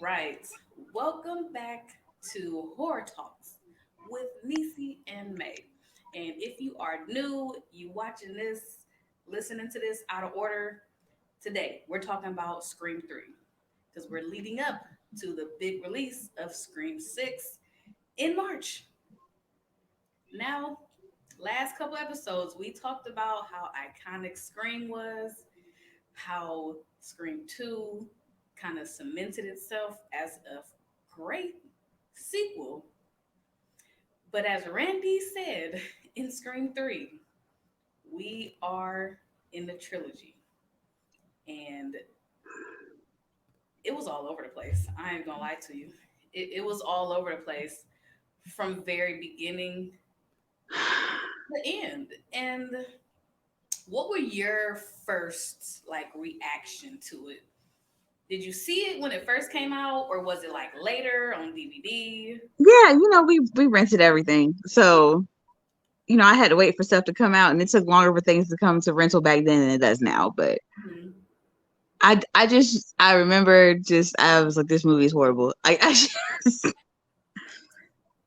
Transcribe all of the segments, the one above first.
right. Welcome back to Horror Talks with Nisi and May. And if you are new, you watching this, listening to this out of order, today we're talking about Scream 3 because we're leading up to the big release of Scream 6 in March. Now, last couple episodes, we talked about how iconic Scream was, how Scream 2 kind of cemented itself as a great sequel. But as Randy said in Scream 3, we are in the trilogy. And it was all over the place. I ain't gonna lie to you. It was all over the place from very beginning to end. And what were your first like reaction to it? Did you see it when it first came out, or was it like later on DVD? Yeah, we rented everything. So, I had to wait for stuff to come out and it took longer for things to come to rental back then than it does now. But Mhm. I remember I was like, this movie is horrible.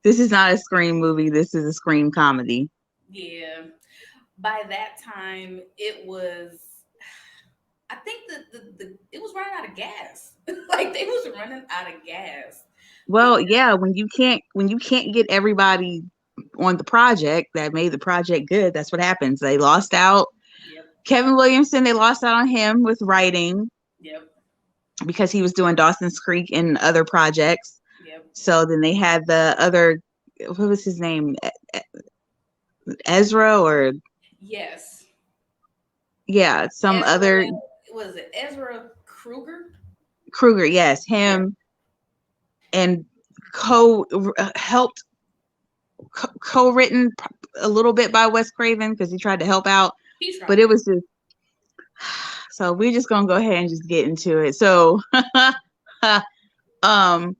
This is not a Scream movie. This is a Scream comedy. Yeah. By that time, it was. I think the it was running out of gas. Like they was running out of gas. Well, yeah, when you can't get everybody on the project that made the project good, that's what happens. They lost out. Yep. Kevin Williamson, they lost out on him with writing Yep. because he was doing Dawson's Creek and other projects. Yep. So then they had the other, what was his name? Ezra or Yes. yeah, some Ezra other was it Ezra Kruger? Kruger. Yes, Yeah. him and co helped co-written a little bit by Wes Craven because he tried to help out, He but it tried. was just so we're just gonna go ahead and just get into it. So, um,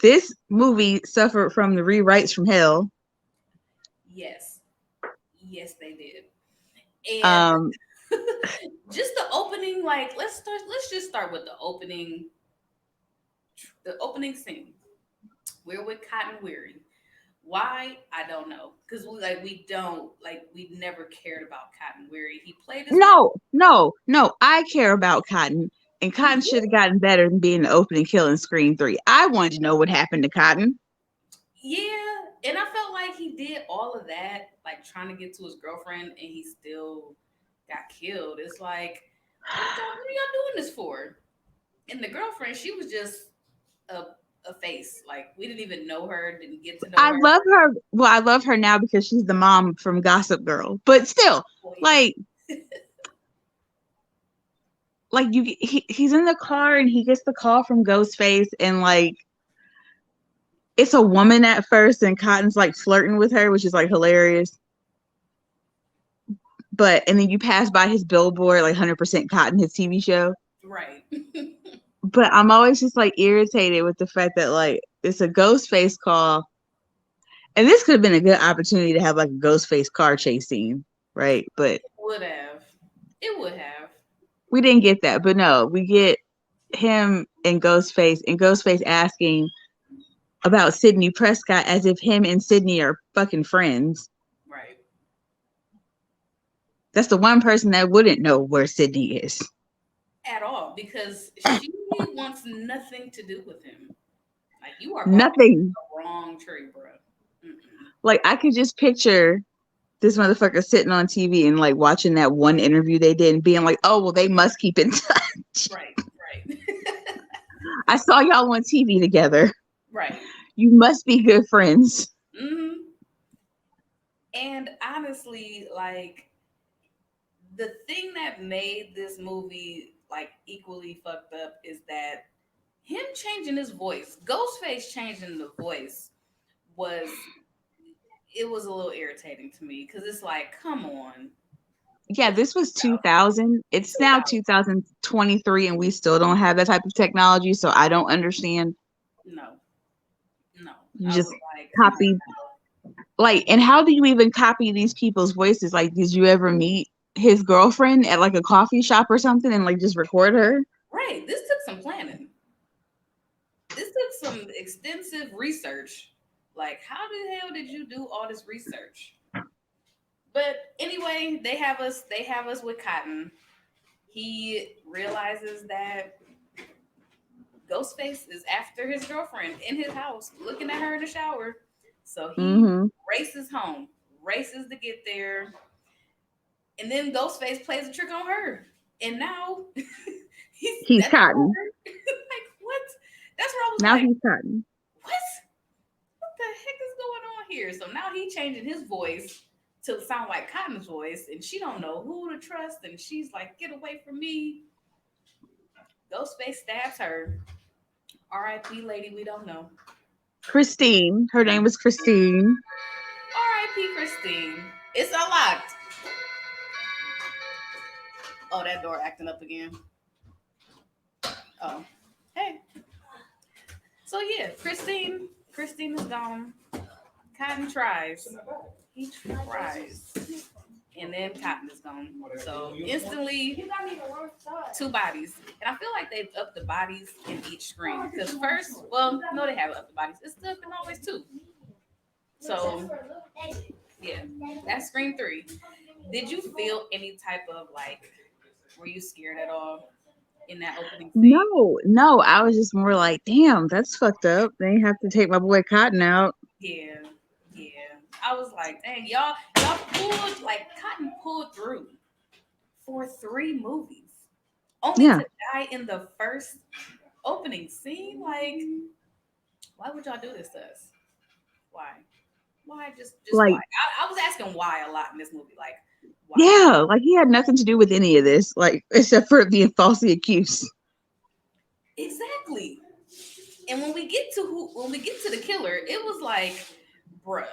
this movie suffered from the rewrites from hell. Yes. Yes, they did. And Um, just the opening, like let's just start with the opening scene. We're with Cotton Weary. Why? I don't know. Because we never cared about Cotton Weary. He played his role. no, no, no. I care about Cotton, and Cotton should have gotten better than being the opening kill in Scream 3. I wanted to know what happened to Cotton. Yeah, and I felt like he did all of that, like trying to get to his girlfriend, and he still got killed. It's like, what are y'all doing this for? And the girlfriend, she was just a a face. Like we didn't even know her, didn't get to know I her. love her. Well, I love her now because she's the mom from Gossip Girl. But still, Oh yeah, like, he's in the car and he gets the call from Ghostface and like it's a woman at first and Cotton's like flirting with her, which is like hilarious. But and then you pass by his billboard, like 100% Cotton, his TV show. right. But I'm always just like irritated with the fact that like it's a Ghostface call, and this could have been a good opportunity to have like a Ghostface car chase scene, right? But Would have. It would have. we didn't get that. But no, we get him and Ghostface asking about Sidney Prescott as if him and Sidney are fucking friends. Right. That's the one person that wouldn't know where Sidney is. At all because she wants nothing to do with him. Like you are barking Nothing. the wrong tree, bro. Mm-mm. Like I could just picture this motherfucker sitting on TV and like watching that one interview they did and being like, "Oh, well, they must keep in touch. Right, right, I saw y'all on TV together. right. You must be good friends." Hmm. And honestly, like the thing that made this movie like equally fucked up is that him changing his voice, Ghostface changing the voice was it was a little irritating to me because it's like, come on, Yeah, it's this was 2000. It's now 2000. 2023 and we still don't have that type of technology, so I don't understand. No, no. You I just was like, come on copy now. like and how do you even copy these people's voices? Like did you ever meet his girlfriend at like a coffee shop or something and like just record her? Right, this took some planning. this took some extensive research. Like, how the hell did you do all this research? But anyway, they have us with Cotton. He realizes that Ghostface is after his girlfriend in his house, looking at her in the shower. So he Mm-hmm. races home, races to get there, and then Ghostface plays a trick on her. And now he's He's that's Cotton. her. Like what? That's where I was Now like, he's Cotton. what? What the heck is going on here? So now he changing his voice to sound like Cotton's voice, and she don't know who to trust, and she's like, get away from me. Ghostface stabs her. R.I.P. lady, we don't know. Christine. Her name was Christine. R.I.P. Christine. It's unlocked. Oh, that door acting up again. Oh, hey. So yeah, Christine is gone. Cotton tries. He tries. And then Cotton is gone. So instantly, two bodies. And I feel like they've upped the bodies in each screen. Because first, well, no, they haven't upped the bodies. It's still been always two. So yeah, that's screen three. Did you feel any type of like, were you scared at all in that opening scene? No, no. I was just more like, damn, that's fucked up. They have to take my boy Cotton out. Yeah, yeah. I was like, dang, y'all pulled like Cotton pulled through for three movies, only Yeah. to die in the first opening scene. Like, why would y'all do this to us? Why? Why? Just why? Like, I was asking why a lot in this movie. Like, why? yeah, like he had nothing to do with any of this, like except for being falsely accused. Exactly. And when we get to the killer, it was like, bruh,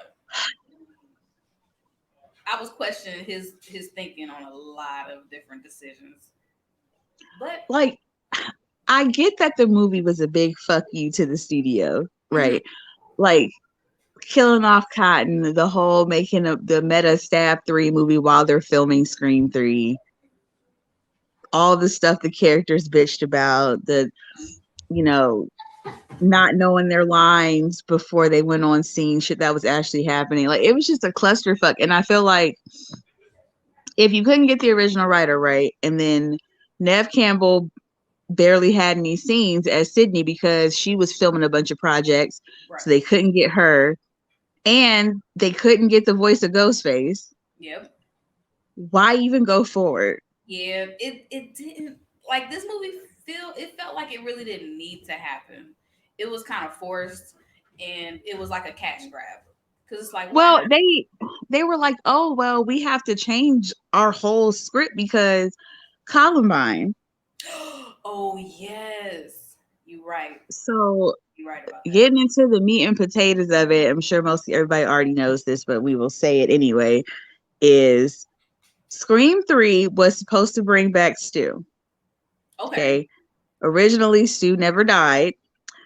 I was questioning his thinking on a lot of different decisions. But Like, I get that the movie was a big fuck you to the studio, mhm, right? Like killing off Cotton, the whole making of the meta Stab 3 movie while they're filming Scream 3, all the stuff the characters bitched about, the, you know, not knowing their lines before they went on scene, shit that was actually happening. Like, it was just a clusterfuck. And I feel like if you couldn't get the original writer right, and then Nev Campbell barely had any scenes as Sidney because she was filming a bunch of projects, right. so they couldn't get her, and they couldn't get the voice of Ghostface. Yep. Why even go forward? Yeah, it didn't like this movie feel it felt like it really didn't need to happen. It was kind of forced and it was like a cash grab. Cuz it's like why Well, not? they were like, oh well, we have to change our whole script because Columbine. Oh, yes. You right. So You right about that. getting into the meat and potatoes of it, I'm sure most everybody already knows this, but we will say it anyway, is Scream 3 was supposed to bring back Stu. Okay. Okay. Originally, Stu never died.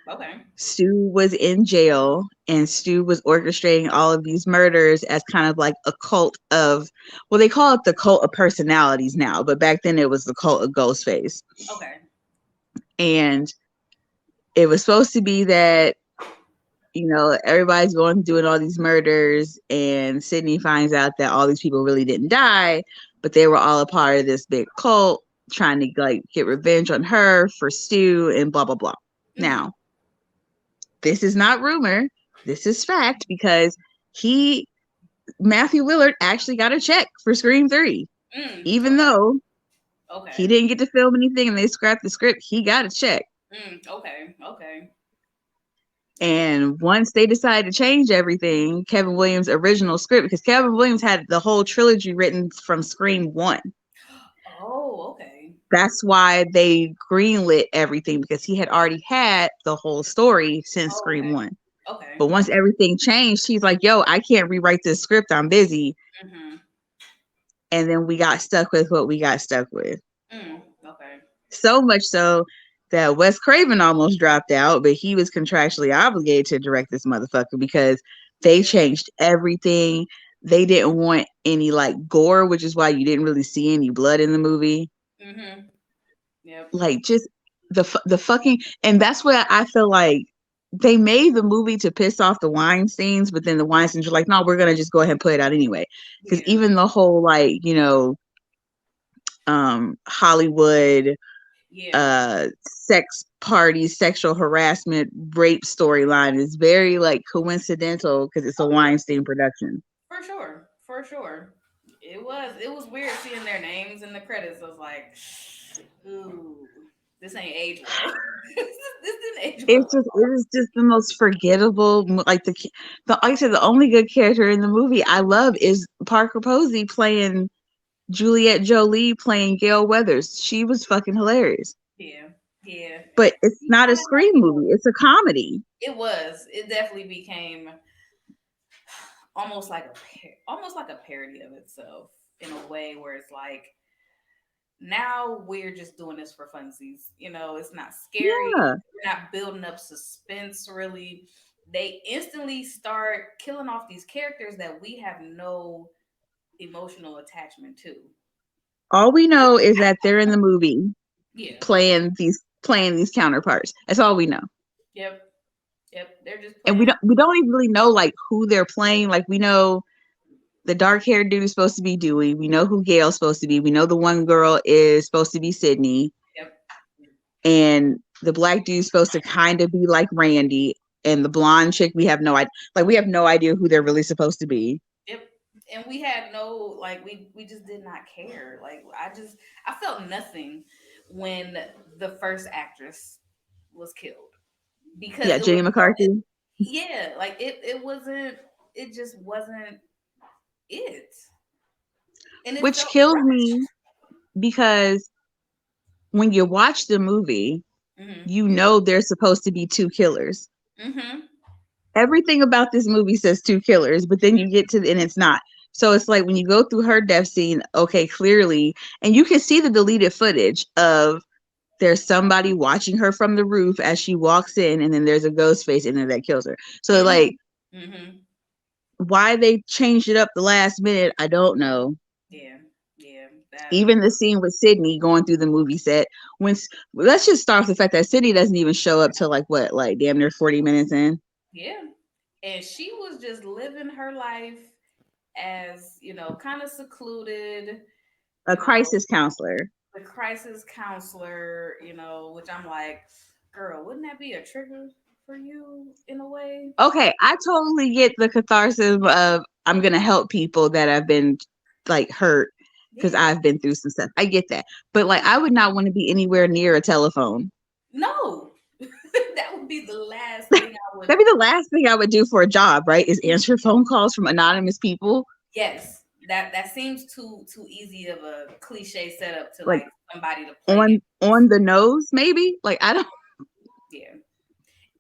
Okay. Stu was in jail, and Stu was orchestrating all of these murders as kind of like a cult of, well, they call it the cult of personalities now, but back then it was the cult of Ghostface. Okay. And it was supposed to be that, everybody's going doing all these murders, and Sidney finds out that all these people really didn't die, but they were all a part of this big cult trying to like get revenge on her for Stu and blah blah blah. Mhm. Now, this is not rumor. This is fact because he Matthew Lillard actually got a check for Scream 3. Even Okay. though he Okay. didn't get to film anything and they scrapped the script, he got a check. Okay. Okay. And once they decided to change everything, Kevin Williams' original script, because Kevin Williams had the whole trilogy written from Scream 1. Oh, okay. That's why they greenlit everything because he had already had the whole story since Scream Okay. 1. Okay. But once everything changed, he's like, yo, I can't rewrite this script. I'm busy. Mhm. And then we got stuck with what we got stuck with. Okay. So much so that Wes Craven almost dropped out, but he was contractually obligated to direct this motherfucker because they Yeah. changed everything. They didn't want any like gore, which is why you didn't really see any blood in the movie. Mhm. Yep. Like just the fucking, and that's what I feel like. they made the movie to piss off the Weinsteins, but then the Weinsteins were like, no, we're gonna just go ahead and put it out anyway. Because Yeah. even the whole like, Hollywood Yeah. sex party, sexual harassment, rape storyline is very like coincidental because it's a Oh yeah, Weinstein production. for sure. For sure. It was weird seeing their names in the credits. I was like, ooh, this ain't age well. This didn't age well It's at just it all. is just the most forgettable like the like I said the only good character in the movie I love is Parker Posey playing Juliette Jolie playing Gail Weathers. She was fucking hilarious. Yeah. Yeah. But it's You not a kind of have Scream to. movie. It's a comedy. It was. It definitely became almost like almost like a parody of itself in a way where it's like now we're just doing this for funsies. It's not scary. Yeah. We're not building up suspense really. They instantly start killing off these characters that we have no emotional attachment to. All we know is that they're in the movie Yeah. playing these counterparts. That's all we know. Yep. Yep. They're just And playing. we don't even really know like who they're playing. Like we know the dark haired dude is supposed to be Dewey. We know who Gail's supposed to be. We know the one girl is supposed to be Sydney. Yep. And the black dude's supposed to kind of be like Randy. And the blonde chick, we have no idea. Like we have no idea who they're really supposed to be. Yep. And we had no like we just did not care. Like I felt nothing when the first actress was killed because Yeah, it was Jenny McCarthy. yeah, like it wasn't it just wasn't it. And it Which felt kills rushed. me because when you watch the movie, Mhm. you know there's supposed to be two killers. Mhm. Everything about this movie says two killers, but then you get to the and it's not. So it's like when you go through her death scene, okay, clearly, and you can see the deleted footage of there's somebody watching her from the roof as she walks in, and then there's a ghost face in there that kills her. So like Mhm. Mhm. why they changed it up the last minute, I don't know. Yeah. Yeah. That Even the scene with Sidney going through the movie set. When let's just start with the fact that Sidney doesn't even show up till like what, like damn near 40 minutes in. yeah. And she was just living her life as, kind of secluded, A you know, crisis counselor. the crisis counselor, which I'm like, girl, wouldn't that be a trigger for you in a way? Okay, I totally get the catharsis of I'm gonna help people that have been like hurt because Yeah. I've been through some stuff. I get that, but like I would not want to be anywhere near a telephone. No, that would be the last thing I would. That'd be the last thing I would do for a job, right? Is answer phone calls from anonymous people. Yes, that seems too easy of a cliche setup to Like like somebody to play on the nose, maybe. Like I don't. yeah.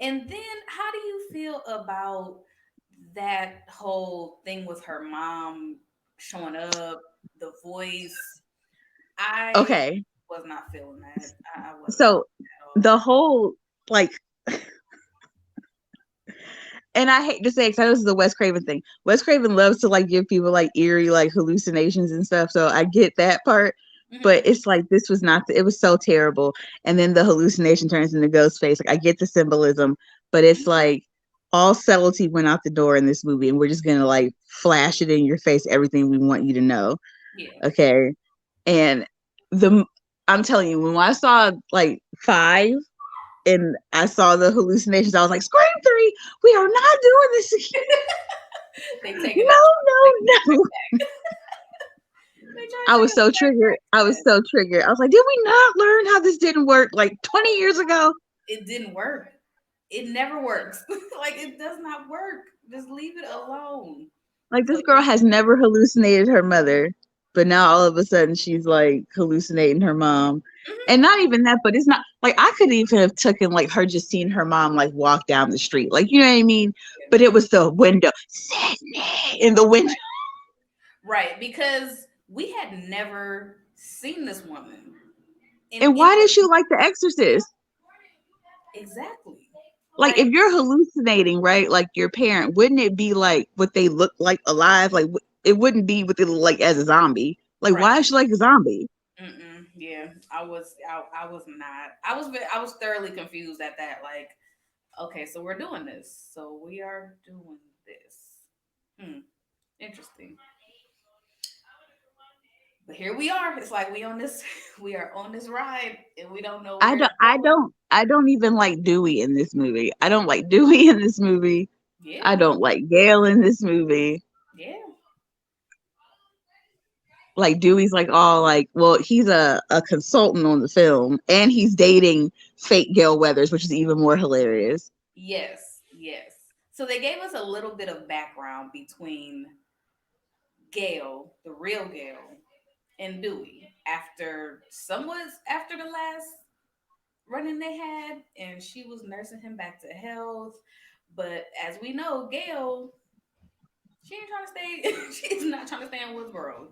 And then how do you feel about that whole thing with her mom showing up, the voice? I Okay, was not feeling that. I wasn't so at all. the whole like and I hate to say because this is a Wes Craven thing. Wes Craven loves to like give people like eerie like hallucinations and stuff. So I get that part, but Hmm. it's like this was not. It was so terrible, and then the hallucination turns into ghost face. Like I get the symbolism, but it's like all subtlety went out the door in this movie, and we're just gonna like flash it in your face everything we want you to know. Yeah. Okay, and the I'm telling you, when I saw like 5 and I saw the hallucinations, I was like, Scream 3, we are not doing this again. They taking No, it. They no, no. they trying I to take was us so back triggered. I to was that. so triggered. I was like, did we not learn how this didn't work like 20 years ago? It didn't work. It never works. Like it does not work. Just leave it alone. Like, So this girl has never hallucinated her mother, but now all of a sudden she's like hallucinating her mom. mhm. And not even that, but it's not like I could even have taken like her just seeing her mom like walk down the street. Like, you know what I mean? But it was the window. Sydney in the window. Right, because we had never seen this woman in And why any did she like The Exorcist? exactly. Like if Like you're hallucinating, right? Like your parent, wouldn't it be like what they look like alive? Like it wouldn't be what they look like as a zombie. Like right. why is she like a zombie? Mm-mm, yeah, I was not. I was thoroughly confused at that. Like, Okay, so we're doing this. So we are doing this. Hmm, interesting. But here we are. It's like we on this we are on this ride and we don't know I where don't it's I going. don't I don't even like Dewey in this movie. I don't like Dewey in this movie. Yeah. I don't like Gail in this movie. Yeah. Like Dewey's like all like, well, he's a consultant on the film and he's dating fake Gail Weathers, which is even more hilarious. Yes. Yes. So they gave us a little bit of background between Gail, the real Gail, and Dewey after the last running they had, and she was nursing him back to health. But as we know, Gail, she ain't trying to stay. She's not trying to stay in Woodsboro.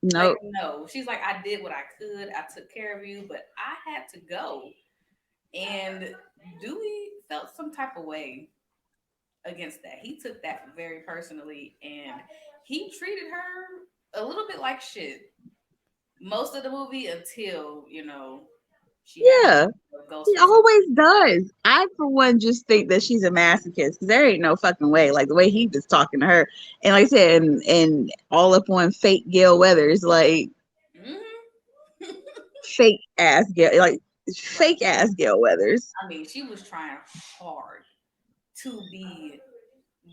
Like, Nope. no, she's like, I did what I could. I took care of you, but I had to go. And Dewey felt some type of way against that. He took that very personally, and he treated her a little bit like shit most of the movie until she had Yeah. a ghost He face. always does. I, for one, just think that she's a masochist because there ain't no fucking way. Like the way he was talking to her, and like I said, and all up on fake Gail Weathers, like Hmm. fake ass Gail, like Right. fake ass Gail Weathers. I mean, she was trying hard to be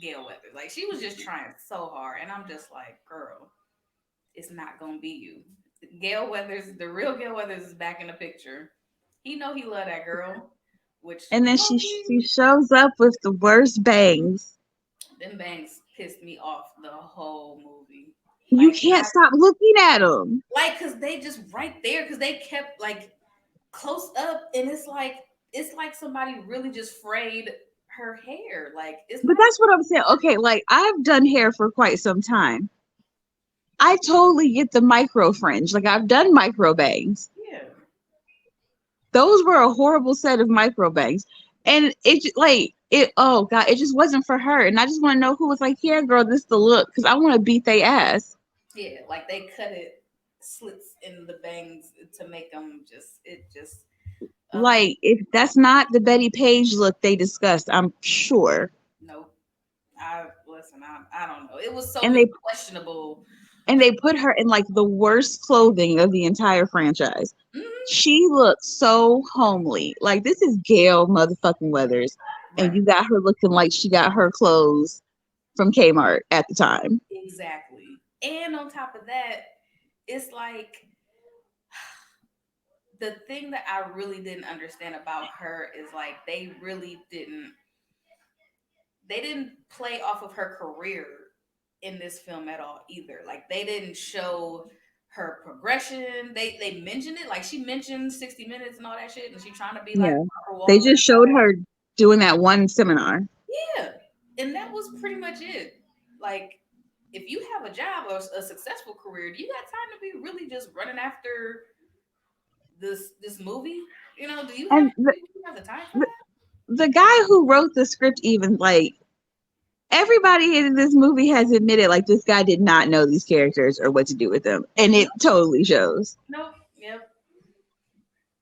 Gail Weathers. Like she was just trying so hard, and I'm just like, girl, it's not gonna be you. Gail Weathers, the real Gail Weathers, is back in the picture. He know he love that girl, which And then she low-key, shows up with the worst bangs. them bangs pissed me off the whole movie. You Like can't stop looking at them. cause they just right there, cause they kept like close up, and it's like somebody really just frayed her hair. Like it's But not that's what I'm saying. Okay, like I've done hair for quite some time. I totally get the micro fringe. Like I've done micro bangs. yeah. Those were a horrible set of micro bangs. And like it oh god, it just wasn't for her. And I just want to know who was like, yeah, girl, this the look because I want to beat they ass. Yeah, like they cut it slits in the bangs to make them just uh Like if that's not the Betty Page look they discussed, I'm sure. nope. I listen, I don't know. It was so And many they questionable. put her in like the worst clothing of the entire franchise. Mhm. She looks so homely. Like this is Gail motherfucking Weathers, and Right. you got her looking like she got her clothes from Kmart at the time. Exactly. And on top of that, it's like the thing that I really didn't understand about her is like they didn't play off of her career in this film at all either. Like they didn't show her progression. They mentioned it, like she mentioned 60 Minutes and all that shit, and she trying to be like Yeah, Barbara they Walters. just showed her doing that one seminar. Yeah, and that was pretty much it. Like if you have a job or a successful career, do you got time to be really just running after this movie? Do you have And the, do you have the time for the that? the guy who wrote the script, even like everybody in this movie has admitted, like this guy did not know these characters or what to do with them, and it No, totally shows. no, yep,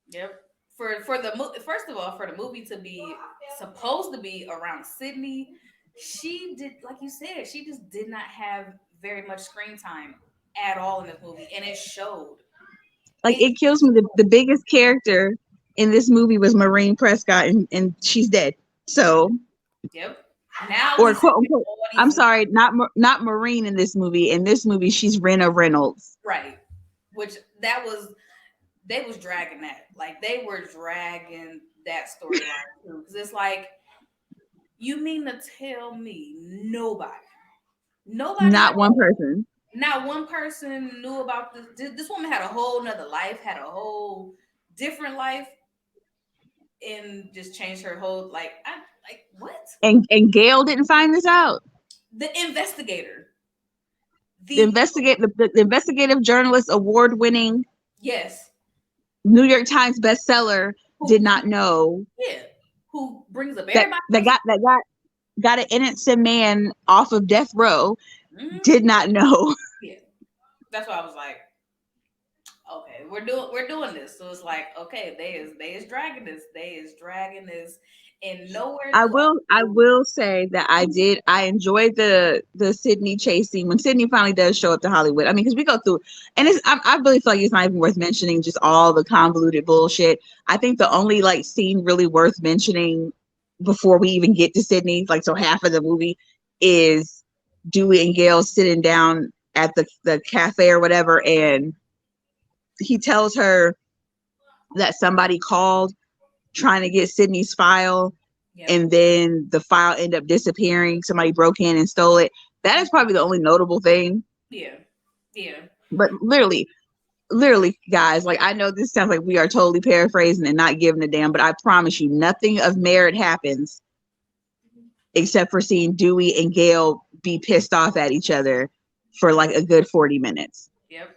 yep. For the first of all, for the movie to be supposed to be around Sydney, she did, like you said, she just did not have very much screen time at all in this movie, and it showed. Like It it kills me. The biggest character in this movie was Maureen Prescott, and she's dead. So, Yep. Now we or see quote unquote, all I'm these sorry, not Maureen in this movie. In this movie, she's Rena Reynolds. right, which that was they was dragging that, like they were dragging that storyline too, because it's like you mean to tell me nobody Not at one all, person. not one person knew about this. This woman had a whole nother life, had a whole different life, and just changed her whole like what? And Gail didn't find this out. The investigator, The the investigate the investigative journalist award winning yes, New York Times bestseller did who not know yeah, who brings up that everybody that else. got an innocent man off of death row Mhm. did not know. Yeah, that's why I was like, okay, we're doing this. So it's like, okay, they is dragging this, they is dragging this, and nowhere do I I feel. will say that I enjoyed the Sydney chasing when Sydney finally does show up to Hollywood. I mean, because we go through, and I really feel like it's not even worth mentioning just all the convoluted bullshit. I think the only like scene really worth mentioning before we even get to Sydney, like so half of the movie, is Dewey and Gail sitting down at the cafe or whatever, and he tells her that somebody called trying to get Sydney's file, Yep. and then the file ended up disappearing. Somebody broke in and stole it. That is Mhm. probably the only notable thing. Yeah. Yeah. But literally, guys, like I know this sounds like we are totally paraphrasing and not giving a damn, but I promise you, nothing of merit happens except for seeing Dewey and Gail be pissed off at each other for like a good 40 minutes. Yep.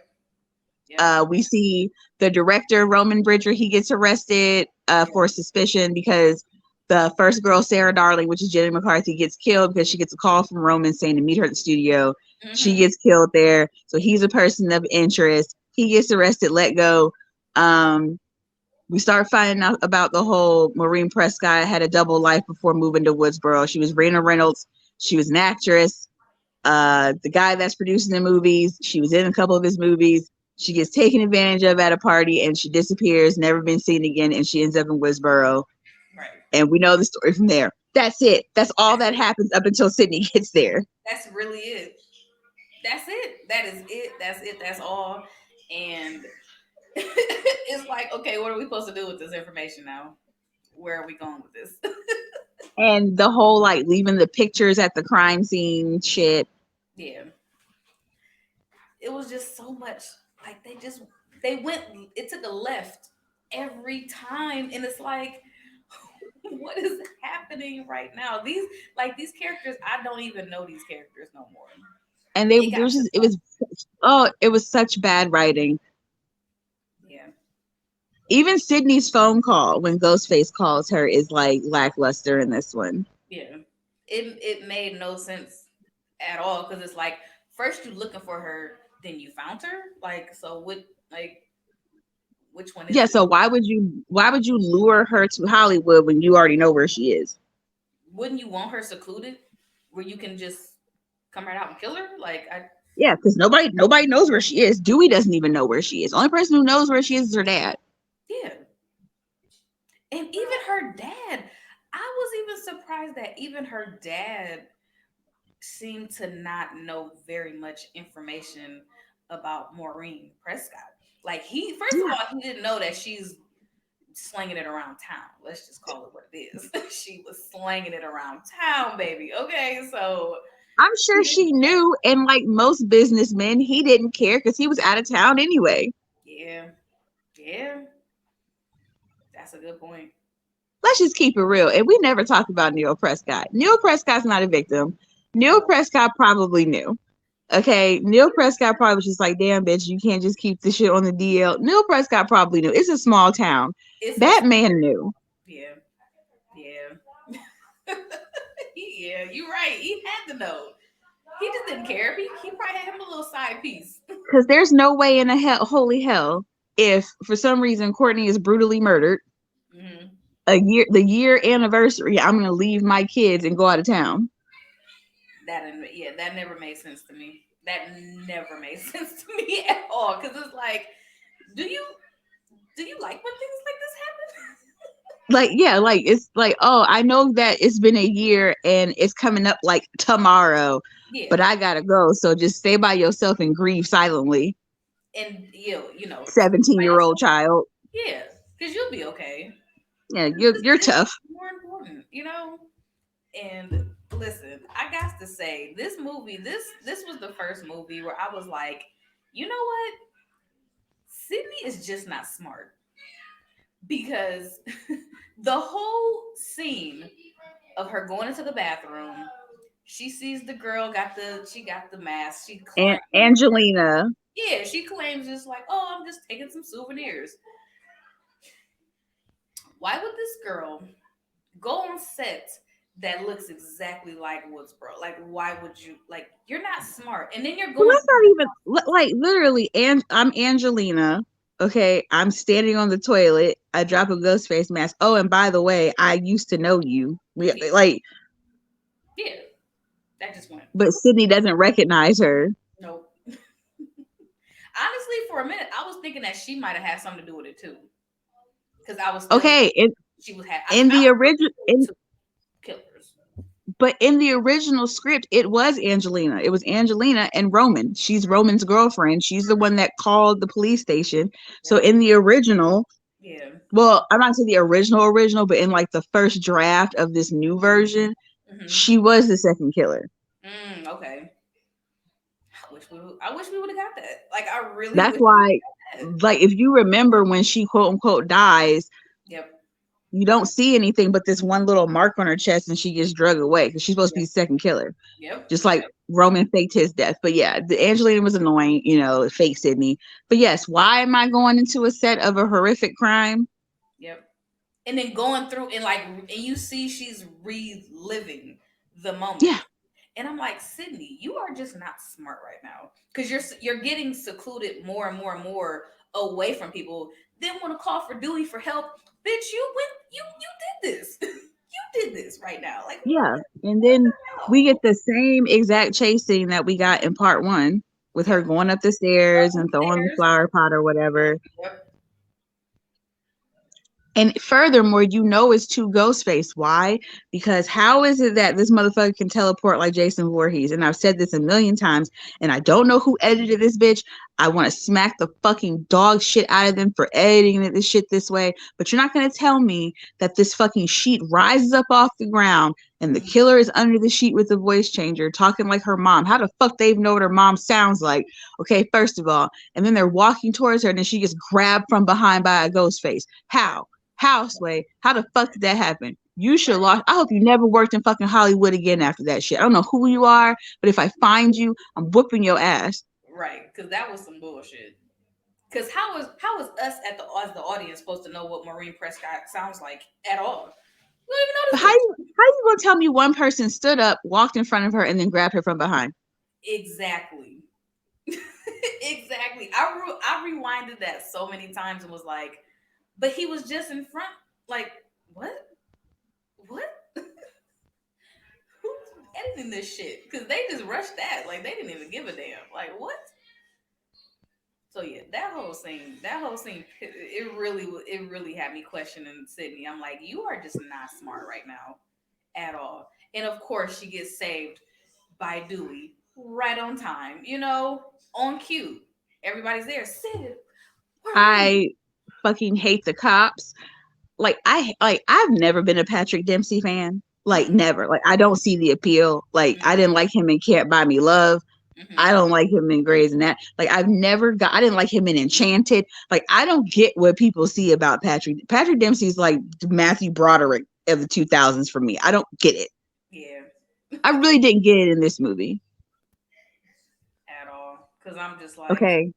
Yep. We see the director Roman Bridger. He gets arrested for Yep. suspicion because the first girl, Sarah Darling, which is Jenny McCarthy, gets killed because she gets a call from Roman saying to meet her at the studio. She Mhm. gets killed there, so he's a person of interest. He gets arrested, let go. Um, we start finding out about the whole Maureen Prescott had a double life before moving to Woodsboro. She was Rena Reynolds. She was an actress. The guy that's producing the movies, she was in a couple of his movies. She gets taken advantage of at a party and she disappears, never been seen again, and she ends up in Woodsboro. Right. And we know the story from there. That's it. That's all That's that it. happens up until Sydney gets there. That's really it. That's it. That is it. That's it. That's all. And it's like, okay, what are we supposed to do with this information now? Where are we going with this? And the whole like leaving the pictures at the crime scene shit. Yeah. It was just so much, like they went, it took a left every time, and it's like, what is happening right now? These characters, I don't even know these characters no more. And they It got there's to just the point. it was such bad writing. Yeah. Even Sydney's phone call when Ghostface calls her is like lackluster in this one. Yeah. It made no sense at all, because it's like, first you looking for her, then you found her. Like, so what, like, which one is Yeah, it? so why would you lure her to Hollywood when you already know where she is? Wouldn't you want her secluded where you can just come right out and kill her? Like, I, Yeah, because nobody knows where she is. Dewey doesn't even know where she is. Only person who knows where she is her dad. yeah. And even her dad, I was even surprised that even her dad seemed to not know very much information about Maureen Prescott. Like, he, first of Yeah, all, he didn't know that she's slanging it around town. Let's just call it what it is. She was slanging it around town, baby. Okay, so I'm he sure didn't she know. knew, and like most businessmen, he didn't care because he was out of town anyway. Yeah, yeah, that's a good point. Let's just keep it real. And we never talk about Neil Prescott. Neil Prescott's not a victim. Neil No, Prescott probably knew. Okay, Neil Prescott probably was just like, damn, bitch, you can't just keep this shit on the DL. Neil Prescott probably knew. It's a small town. it's a That small. man knew. Yeah, yeah. Yeah, you're right. He had to know. He just didn't care. He probably had him a little side piece. Because there's no way in a holy hell if for some reason Courtney is brutally murdered, Hmm. the year anniversary, I'm gonna leave my kids and go out of town. That didn't, yeah, that never made sense to me. That never made sense to me at all. Because it's like, do you do you like when things like this happen? Like, yeah, like it's like, oh, I know that it's been a year and it's coming up like tomorrow, Yeah, but I gotta go. So just stay by yourself and grieve silently. and stay by 17-year-old yourself. child. Yeah, because you'll be okay. Yeah, you're This is tough. more important, you know. And listen, I got to say, this movie, this was the first movie where I was like, you know what? Sydney is just not smart, because the whole scene of her going into the bathroom, she sees the girl she got the mask. She And claims, Angelina, yeah, she claims just like, oh, I'm just taking some souvenirs. Why would this girl go on set that looks exactly like Woodsboro? Like, why would you, like, you're not smart, and then you're well, going let's through not the even like literally. And I'm Angelina. Okay, I'm standing on the toilet. I drop a ghost face mask. Oh, and by the way, I used to know you. Yeah, Like, yeah, that just went. but Sidney doesn't recognize her. Nope. Honestly, for a minute, I was thinking that she might have had something to do with it too, because I was still thinking Okay, she was had. in I the was original, thinking two killers. but in the original script, it was Angelina. It was Angelina and Roman. She's Roman's girlfriend. She's the one that called the police station. So Yep. in the original, Yeah. well, I'm not saying the original, but in like the first draft of this new version, Mm-hmm. she was the second killer. Okay. I wish we would have got that. Like, I really That's wish we would why, have got that. like, if you remember when she quote unquote dies, Yep. you don't see anything but this one little mark on her chest and she gets drug away because she's supposed to be Yep. the second killer. Yep. Just like Yep. Roman faked his death. But yeah, the Angelina was annoying, fake Sidney. But yes, why am I going into a set of a horrific crime? Yep. And then going through and like, and you see she's reliving the Yeah, moment. And I'm like, Sydney, you are just not smart right now because you're getting secluded more and more and more away from people. Then want to call for Dewey for help, bitch. You did this. You did this right now. Like, yeah. And what then the we get hell? the same exact chase scene that we got in part one with her Yep. going up the stairs Up and the throwing the stairs. flower pot or whatever. Yep. And furthermore, it's two Ghostface. Why? Because how is it that this motherfucker can teleport like Jason Voorhees? And I've said this a million times, and I don't know who edited this bitch. I want to smack the fucking dog shit out of them for editing this shit this way. But you're not gonna tell me that this fucking sheet rises up off the ground and the Mhm. killer is under the sheet with the voice changer talking like her mom. How the fuck they even know what her mom sounds like? Okay, first of all, and then they're walking towards her and then she gets grabbed from behind by a ghost face. How? Houseway, how the fuck did that happen? You should have Right. lost. I hope you never worked in fucking Hollywood again after that shit. I don't know who you are, but if I find you, I'm whooping your ass. Right. Because that was some bullshit. Because how is us at the as the audience supposed to know what Maureen Prescott sounds like at all? We But don't how even know you this bitch. how you gonna tell me one person stood up, walked in front of her, and then grabbed her from behind? Exactly. Exactly. I rewinded that so many times and was like, but he was just in front. Like, what? What? Who's editing this shit? Because they just rushed that. Like, they didn't even give a damn. Like, what? So yeah, that whole scene, it really had me questioning Sydney. I'm like, you are just not smart right now at all. And of course, she gets saved by Dewey right on time. On cue. Everybody's there. Sid, where are you? I fucking hate the cops. I've never been a Patrick Dempsey fan. Like Mm-mm, never. Like I don't see the appeal. Like I mm-mm, didn't like him in Can't Buy Me Love. I mm-hmm. don't like him in Grey's and that. Like I didn't like him in Enchanted. Like I don't get what people see about Patrick. Patrick Dempsey's like Matthew Broderick of the 2000s for me. I don't get it. Yeah, I really didn't get it in this movie. at all. Because I'm just like, Okay.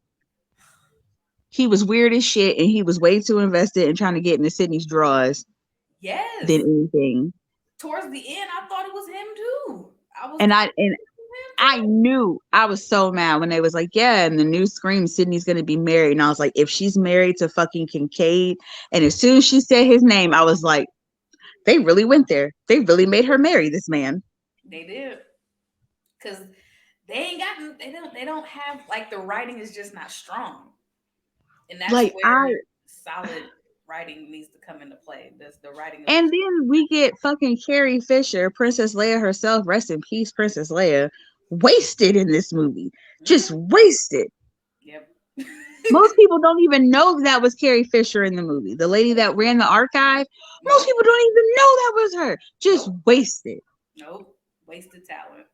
He was weird as shit and he was way too invested in trying to get into Sydney's drawers than yes. anything. Towards the end, I thought it was him too. I was And kind I of and him I too. knew I was so mad when they was like, yeah, in the new Scream, Sydney's gonna be married. And I was like, if she's married to fucking Kincaid, and as soon as she said his name, I was like, they really went there. They really made her marry this man. They did. Because they ain't gotten, they don't have, like, the writing is just not strong. And that's Like I where solid writing needs to come into play. The writing of the. and then we get fucking Carrie Fisher, Princess Leia herself, rest in peace, Princess Leia, wasted in this movie. Just Mhm. wasted. Yep. Most people don't even know that was Carrie Fisher in the movie. The lady that ran the archive, most Nope. people don't even know that was her. Just Nope. wasted. Nope. Wasted talent.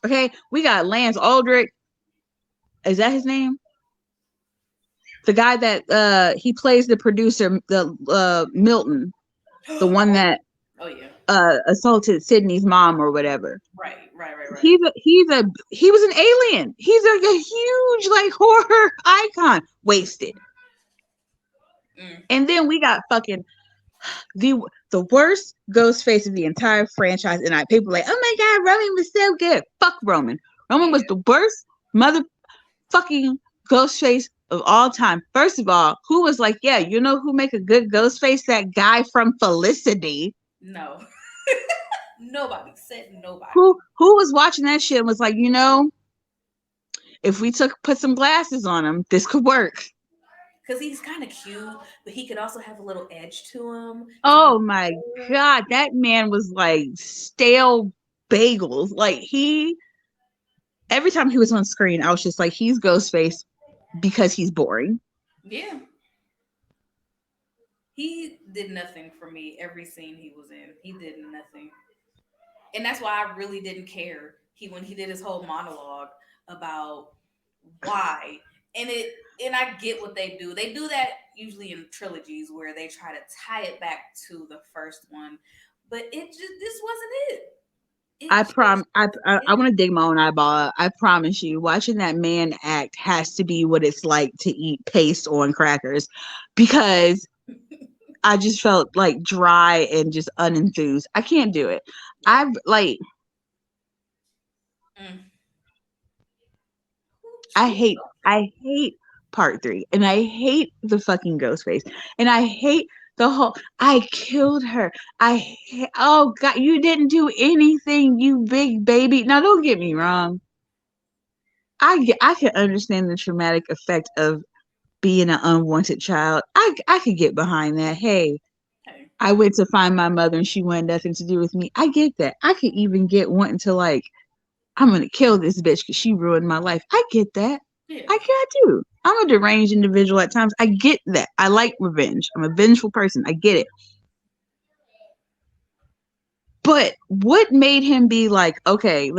Okay, we got Lance Aldrich. Is that his name? The guy that he plays the producer, the Milton, the one Oh, that oh yeah. assaulted Sydney's mom or whatever. Right. Right. Right. Right. He was an alien. He's like a huge like horror icon. Wasted. Mm. And then we got fucking the the worst ghost face of the entire franchise. And people like, oh my god, Roman was so good. Fuck Roman. Roman was Yeah. the worst motherfucking ghost face of all time. First of all, who was like, yeah, you know who make a good ghost face? That guy from Felicity. No. Nobody said nobody. Who was watching that shit and was like, if we put some glasses on him, this could work. Because he's kind of cute, but he could also have a little edge to him to be Oh my cool. god, that man was like stale bagels. Like he every time he was on screen, I was just like, he's Ghostface because he's boring. Yeah. He did nothing for me every scene he was in. He did nothing. And that's why I really didn't care. When he did his whole monologue about why. And I get what they do. They do that usually in trilogies where they try to tie it back to the first one. But this wasn't it. It I just prom I it, want to dig my own eyeball out. I promise you, watching that man act has to be what it's like to eat paste on crackers, because I just felt like dry and just unenthused. I can't do it. yep. I've like Mm. I Who hate I hate part three, and I hate the fucking ghost face, and I hate the whole I killed her. Oh god, you didn't do anything, you big baby. Now don't get me wrong. I can understand the traumatic effect of being an unwanted child. I could get behind that. Hey, hey. I went to find my mother and she wanted nothing to do with me. I get that. I could even get wanting to like, I'm gonna kill this bitch because she ruined my life. I get that. Yeah. I do. I'm a deranged individual at times. I get that. I like revenge. I'm a vengeful person. I get it. But what made him be like, okay.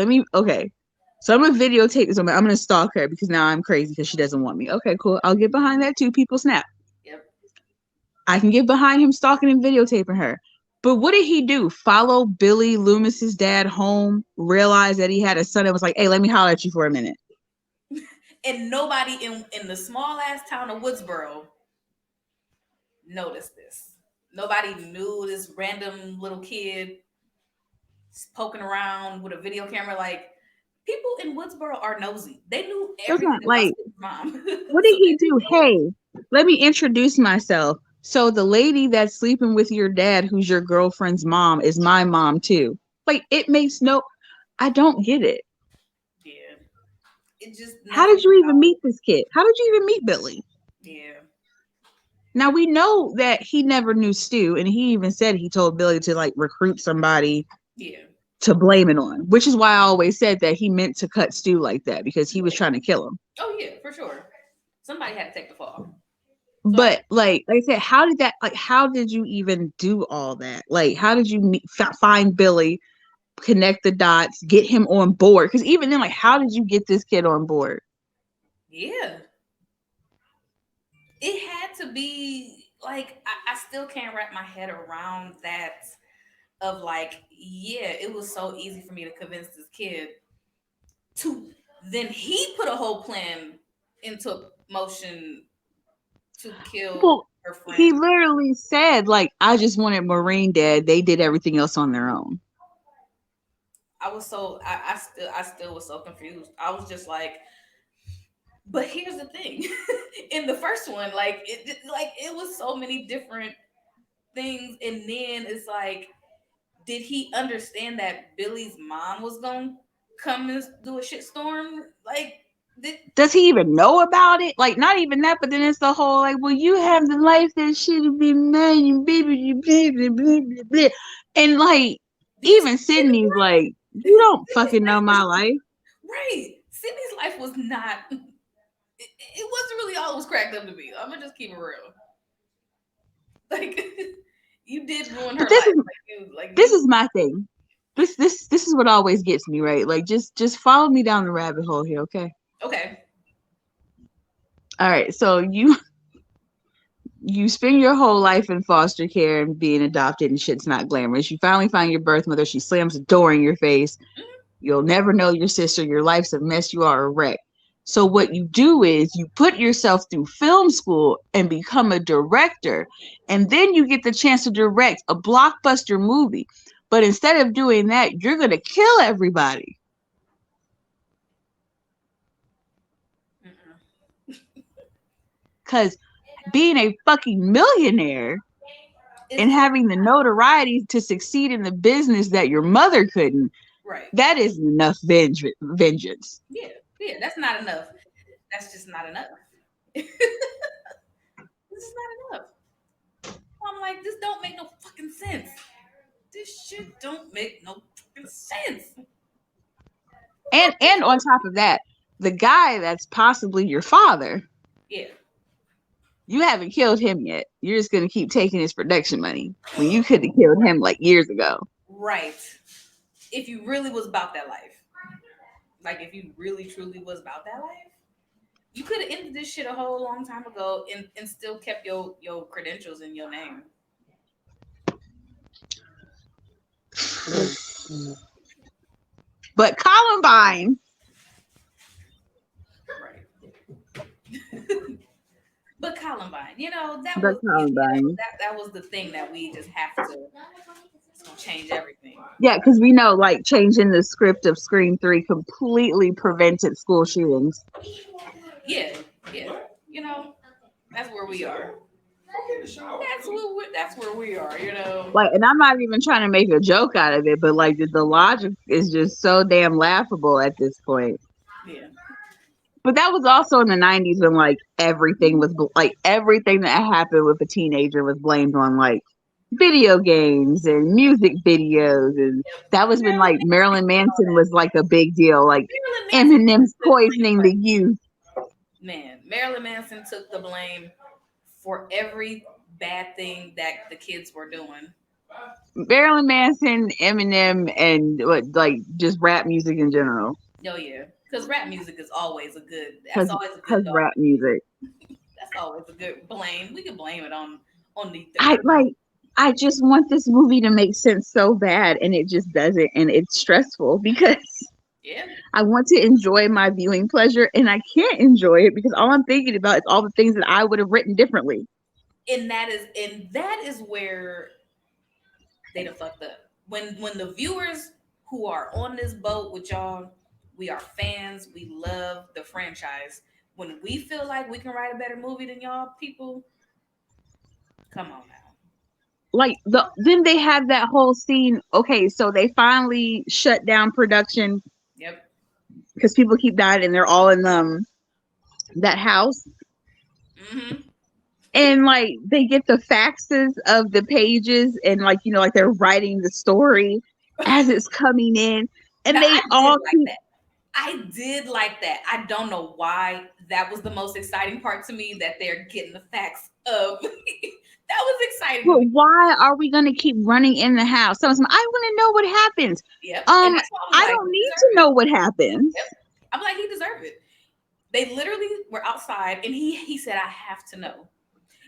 So I'm gonna videotape this. I'm gonna stalk her because now I'm crazy because she doesn't want me. Okay, cool. I'll get behind that too. People snap. Yep. I can get behind him stalking and videotaping her. But what did he do? Follow Billy Loomis's dad home, realize that he had a son and was like, hey, let me holler at you for a minute. And nobody in the small ass town of Woodsboro noticed this. Nobody knew this random little kid poking around with a video camera. Like, people in Woodsboro are nosy. They knew That's everything not about like, Sid's mom, what did so they he didn't do? know. Hey, let me introduce myself. So the lady that's sleeping with your dad, who's your girlfriend's mom, is my mom too. Like, it makes no, I don't get it. Yeah, it just How nothing did you even about. meet this kid? How did you even meet Billy? Yeah, Now we know that he never knew Stu, and he even said he told Billy to like recruit somebody yeah, to blame it on, which is why I always said that he meant to cut Stu like that because he was yeah. trying to kill him. Oh yeah, for sure. Somebody had to take the fall. So I But like I said, how did you even do all that? Like, how did you find Billy, connect the dots, get him on board? Because even then, like, how did you get this kid on board? yeah, it had to be like I still can't wrap my head around that. Of like, yeah, it was so easy for me to convince this kid to. Then he put a whole plan into motion to kill Well, her he friend. literally said, like, I just wanted Marine dead. They did everything else on their own. I still was so confused. I was just like, but here's the thing. In the first one, like it was so many different things, and then it's like, did he understand that Billy's mom was gonna come and do a shitstorm? Like, did Does he even know about it? Like, not even that, but then it's the whole like, well, you have the life that should have been mine, you baby, blah, blah, blah, blah, blah. And like, these even Sydney's Sydney's life, like, you don't Sydney's fucking know life my was life. right. Sydney's life was not. It wasn't really all it was cracked up to be. I'm gonna just keep it real. Like, you did ruin But her life. Like this you. is my thing. This is what always gets me, right? Like, just follow me down the rabbit hole here, okay? Okay. All right, so you spend your whole life in foster care and being adopted and shit's not glamorous. You finally find your birth mother, she slams the door in your face. Mhm. You'll never know your sister. Your life's a mess. You are a wreck. So what you do is you put yourself through film school and become a director. And then you get the chance to direct a blockbuster movie. But instead of doing that, you're going to kill everybody. Mm-mm. Because being a fucking millionaire and It's having the notoriety to succeed in the business that your mother couldn't, right. that is enough vengeance. Yeah, yeah. That's not enough. That's just not enough. This is not enough. I'm like, this don't make no fucking sense. This shit don't make no fucking sense. And on top of that, the guy that's possibly your father, Yeah, you haven't killed him yet. You're just gonna keep taking his production money when you could have killed him like years ago. right. If you really was about that life, like if you really truly was about that life, you could have ended this shit a whole long time ago and still kept your credentials in your name. But Columbine, Right. But Columbine, that but was Columbine, that was the thing that we just have to. It's gonna change everything. yeah, because we know like changing the script of Scream 3 completely prevented school shootings. Yeah, yeah. That's where we are. That's where we are. Like, and I'm not even trying to make a joke out of it, but like the logic is just so damn laughable at this point. Yeah. But that was also in the 90s when like everything was like everything that happened with a teenager was blamed on like video games and music videos, and that was when Marilyn like Manson Marilyn did all Manson that. was like a big deal, like Marilyn Manson Eminem's took the blame poisoning for the youth. man. Marilyn Manson took the blame for every bad thing that the kids were doing. Marilyn Manson, Eminem, and what like just rap music in general. Oh yeah, because rap music is always a good. That's Cause, always a good cause dog. rap music. That's always a good blame. We can blame it on the I current. like I just want this movie to make sense so bad and it just doesn't, and it's stressful because Yeah, I want to enjoy my viewing pleasure and I can't enjoy it because all I'm thinking about is all the things that I would have written differently. and that is where they done fucked up. When the viewers who are on this boat with y'all, we are fans. We love the franchise. When we feel like we can write a better movie than y'all people, come on now. Like then they have that whole scene. Okay, so they finally shut down production Yep. because people keep dying and they're all in that house. Mm-hmm. And like they get the faxes of the pages and like like they're writing the story as it's coming in, and Now they I did all like keep that. I did like that. I don't know why that was the most exciting part to me that they're getting the facts of. That was exciting to but me. why are we gonna keep running in the house? Someone's I want to know what happens. Yep. And um that's why I was I like, don't he need to deserved it. know what happens. Yep. I'm like, he deserved it. They literally were outside and he said, I have to know.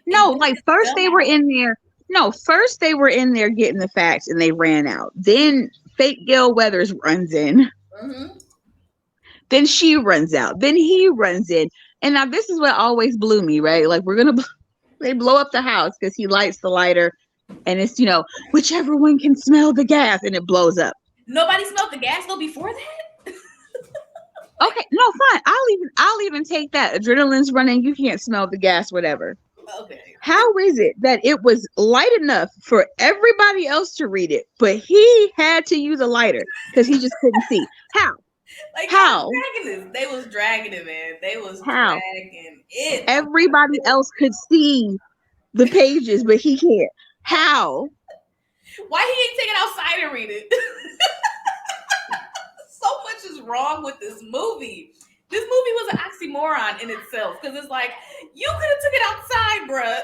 And No, then like his first they were dumbass. in there. No, first they were in there getting the facts and they ran out. Then fake Gail Weathers runs in. Mm-hmm. Then she runs out. Then he runs in. And now this is what always blew me, right? Like they blow up the house because he lights the lighter, and it's whichever one can smell the gas, and it blows up. Nobody smelled the gas though before that. Like, Okay, no, fine. I'll even take that. Adrenaline's running. You can't smell the gas, whatever. okay. How is it that it was light enough for everybody else to read it, but he had to use a lighter because he just couldn't see? How? Like y'all was How? dragging this. They was dragging it, man. They was How? dragging it. Everybody else could see the pages, but he can't. How? Why he ain't taking outside and read it? So much is wrong with this movie. This movie was an oxymoron in itself because it's like you could have took it outside, bruh.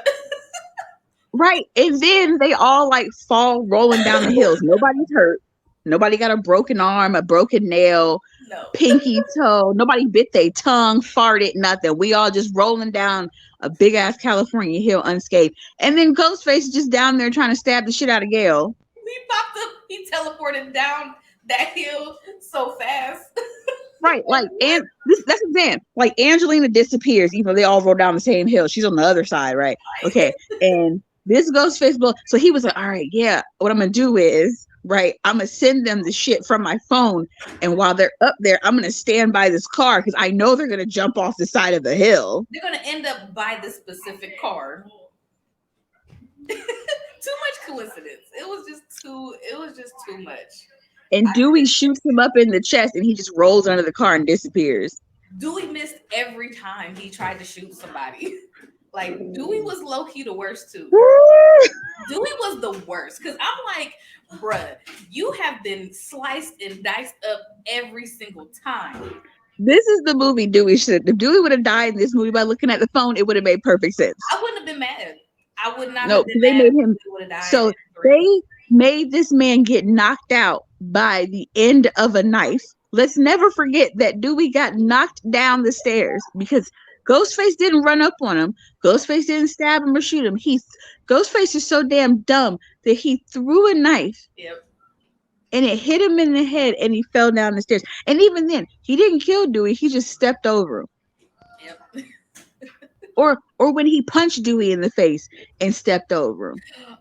Right. And then they all like fall rolling down the hills. Nobody's hurt. Nobody got a broken arm, a broken nail, No. pinky toe. Nobody bit their tongue, farted, nothing. We all just rolling down a big ass California hill unscathed. And then Ghostface is just down there trying to stab the shit out of Gail. He popped up, he teleported down that hill so fast. Right. Like, Like, what? and that's what I'm saying. Like, Angelina disappears, even though they all roll down the same hill. She's on the other side, right? Okay. And this Ghostface blow. So he was like, all right, yeah, what I'm going to do is right? I'm gonna send them the shit from my phone, and while they're up there, I'm gonna stand by this car because I know they're gonna jump off the side of the hill. They're gonna end up by this specific car. Too much coincidence. It was just too. It was just too much. And I Dewey could. shoots him up in the chest, and he just rolls under the car and disappears. Dewey missed every time he tried to shoot somebody. Like Dewey was low key the worst too. Dewey was the worst because I'm like, bruh, you have been sliced and diced up every single time. This is the movie Dewey should. If Dewey would have died in this movie by looking at the phone, it would have made perfect sense. I wouldn't have been mad. I would not No, have been because they mad made if him. Dewey would have died So in three. they made this man get knocked out by the end of a knife. Let's never forget that Dewey got knocked down the stairs because Ghostface didn't run up on him. Ghostface didn't stab him or shoot him. Ghostface is so damn dumb that he threw a knife Yep. and it hit him in the head and he fell down the stairs. And even then, he didn't kill Dewey. He just stepped over him. Yep. Or when he punched Dewey in the face and stepped over him.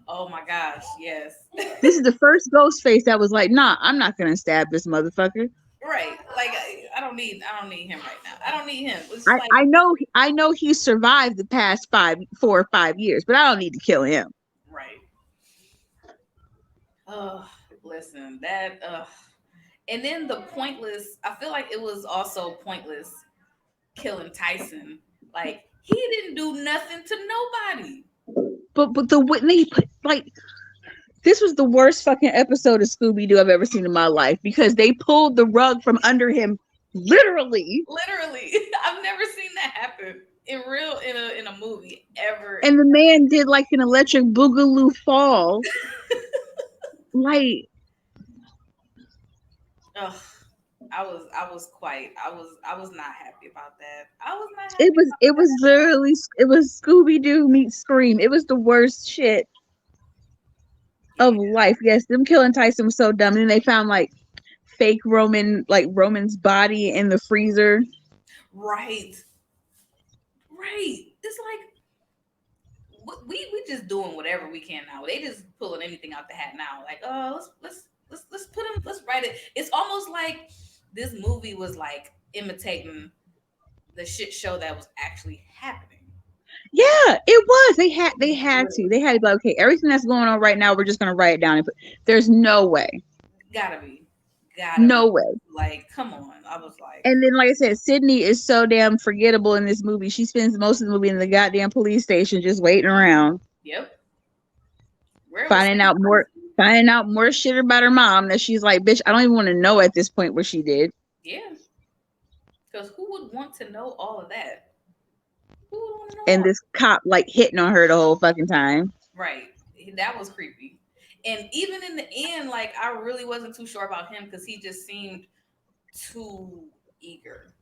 Oh my gosh, yes. This is the first Ghostface that was like, nah, I'm not gonna stab this motherfucker. Right. Like I don't need him right now. I don't need him. It's just I, like I know I know he survived the past 4 or 5 years, but I don't need to kill him. right. Oh, listen, that and then the pointless I feel like it was also pointless killing Tyson. Like he didn't do nothing to nobody. But the when they put like this was the worst fucking episode of Scooby Doo I've ever seen in my life because they pulled the rug from under him literally. Literally. I've never seen that happen in real in a movie ever. And the man did like an electric boogaloo fall. Like Ugh. I was not happy about that. I was not it happy was about it was that. literally it was Scooby Doo meets Scream. It was the worst shit of Yeah. life. Yes, them killing Tyson was so dumb. And they found like fake Roman's body in the freezer. Right. Right. It's like we just doing whatever we can now. They just pulling anything out the hat now. Like, let's put him. Let's write it. It's almost like this movie was like imitating the shit show that was actually happening. Yeah, it was. They had to be like, okay, everything that's going on right now, we're just gonna write it down and put there's no way. Gotta be, gotta be. No way. Like, come on. I was like, And then like I said, Sidney is so damn forgettable in this movie. She spends most of the movie in the goddamn police station just waiting around. yep. Where was Finding out more Sidney? finding out more shit about her mom that she's like, bitch, I don't even want to know at this point what she did. Yeah, because who would want to know all of that? Who would want to know And all? this cop like hitting on her the whole fucking time. Right. That was creepy. And even in the end, like I really wasn't too sure about him because he just seemed too eager.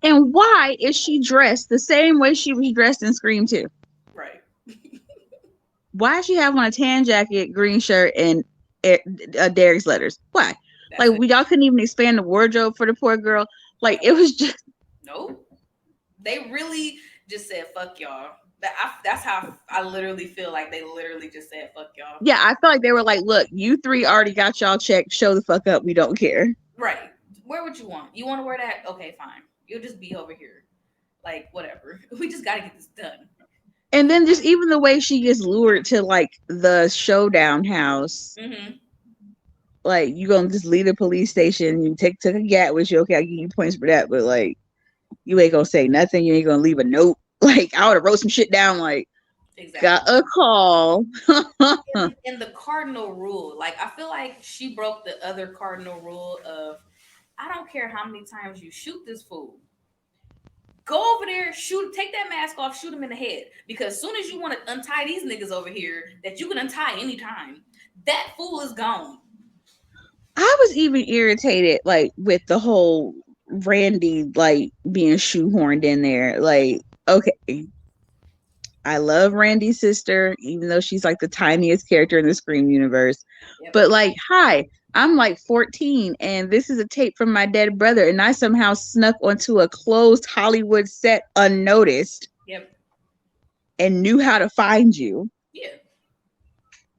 And why is she dressed the same way she was dressed in Scream 2? Right. Why does she have on a tan jacket, green shirt, and Derek's letters? Why? That's Like it. we y'all couldn't even expand the wardrobe for the poor girl. Like it was just Nope. They really just said fuck y'all. That's how I literally feel like they literally just said fuck y'all. yeah. I felt like they were like, look, you three already got y'all checked. Show the fuck up. We don't care. Right. Where would you want? You want to wear that? Okay, fine. You'll just be over here. Like whatever. We just got to get this done. And then just even the way she gets lured to like the showdown house. Mm-hmm. Like you gonna just leave the police station, you took a gat with you, okay, I'll give you points for that, but like you ain't gonna say nothing, you ain't gonna leave a note. Like I would have wrote some shit down like Exactly. got a call. And the cardinal rule, like I feel like she broke the other cardinal rule of I don't care how many times you shoot this fool. Go over there, shoot, take that mask off, shoot him in the head. Because as soon as you want to untie these niggas over here that you can untie anytime, that fool is gone. I was even irritated like with the whole Randy like being shoehorned in there. Like, okay, I love Randy's sister, even though she's like the tiniest character in the Scream universe. Yep. But like, hi, I'm like 14 and this is a tape from my dead brother, and I somehow snuck onto a closed Hollywood set unnoticed Yep. and knew how to find you. Yeah.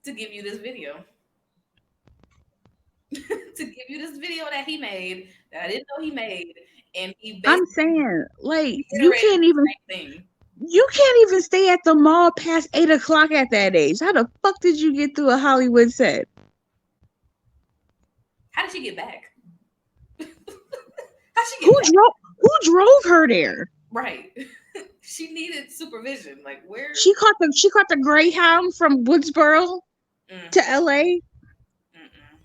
To give you this video. to give you this video that he made that I didn't know he made, and he I'm basically saying, like, reiterated the same thing. you can't even stay at the mall past 8 o'clock at that age. How the fuck did you get through a Hollywood set? How did she get back? How she Who get back? drove? Who drove her there? Right. She needed supervision. Like where? She caught the Greyhound from Woodsboro Mm, to L.A. mm-mm.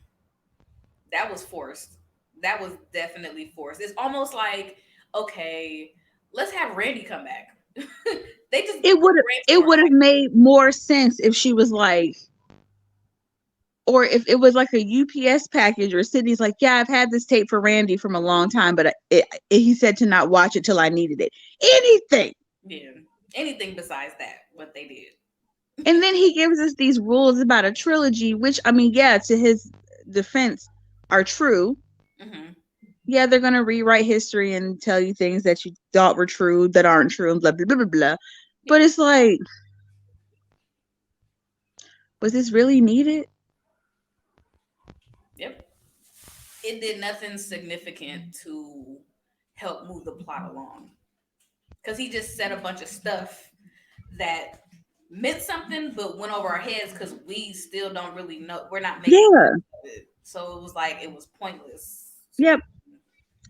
That was forced. That was definitely forced. It's almost like, okay, let's have Randy come back. They just It would have it brainstorm. would have made more sense if she was like, or if it was like a UPS package, or Sydney's like, yeah, I've had this tape for Randy from a long time, but he said to not watch it till I needed it. Anything. Yeah. Anything besides that, what they did. And then he gives us these rules about a trilogy, which, I mean, yeah, to his defense, are true. Hmm. Yeah, they're gonna rewrite history and tell you things that you thought were true that aren't true, and blah blah blah blah blah. But Yeah. it's like, was this really needed? Yep. It did nothing significant to help move the plot along. Because he just said a bunch of stuff that meant something but went over our heads because we still don't really know. We're not making Yeah. sense of it. So it was like it was pointless to Yep.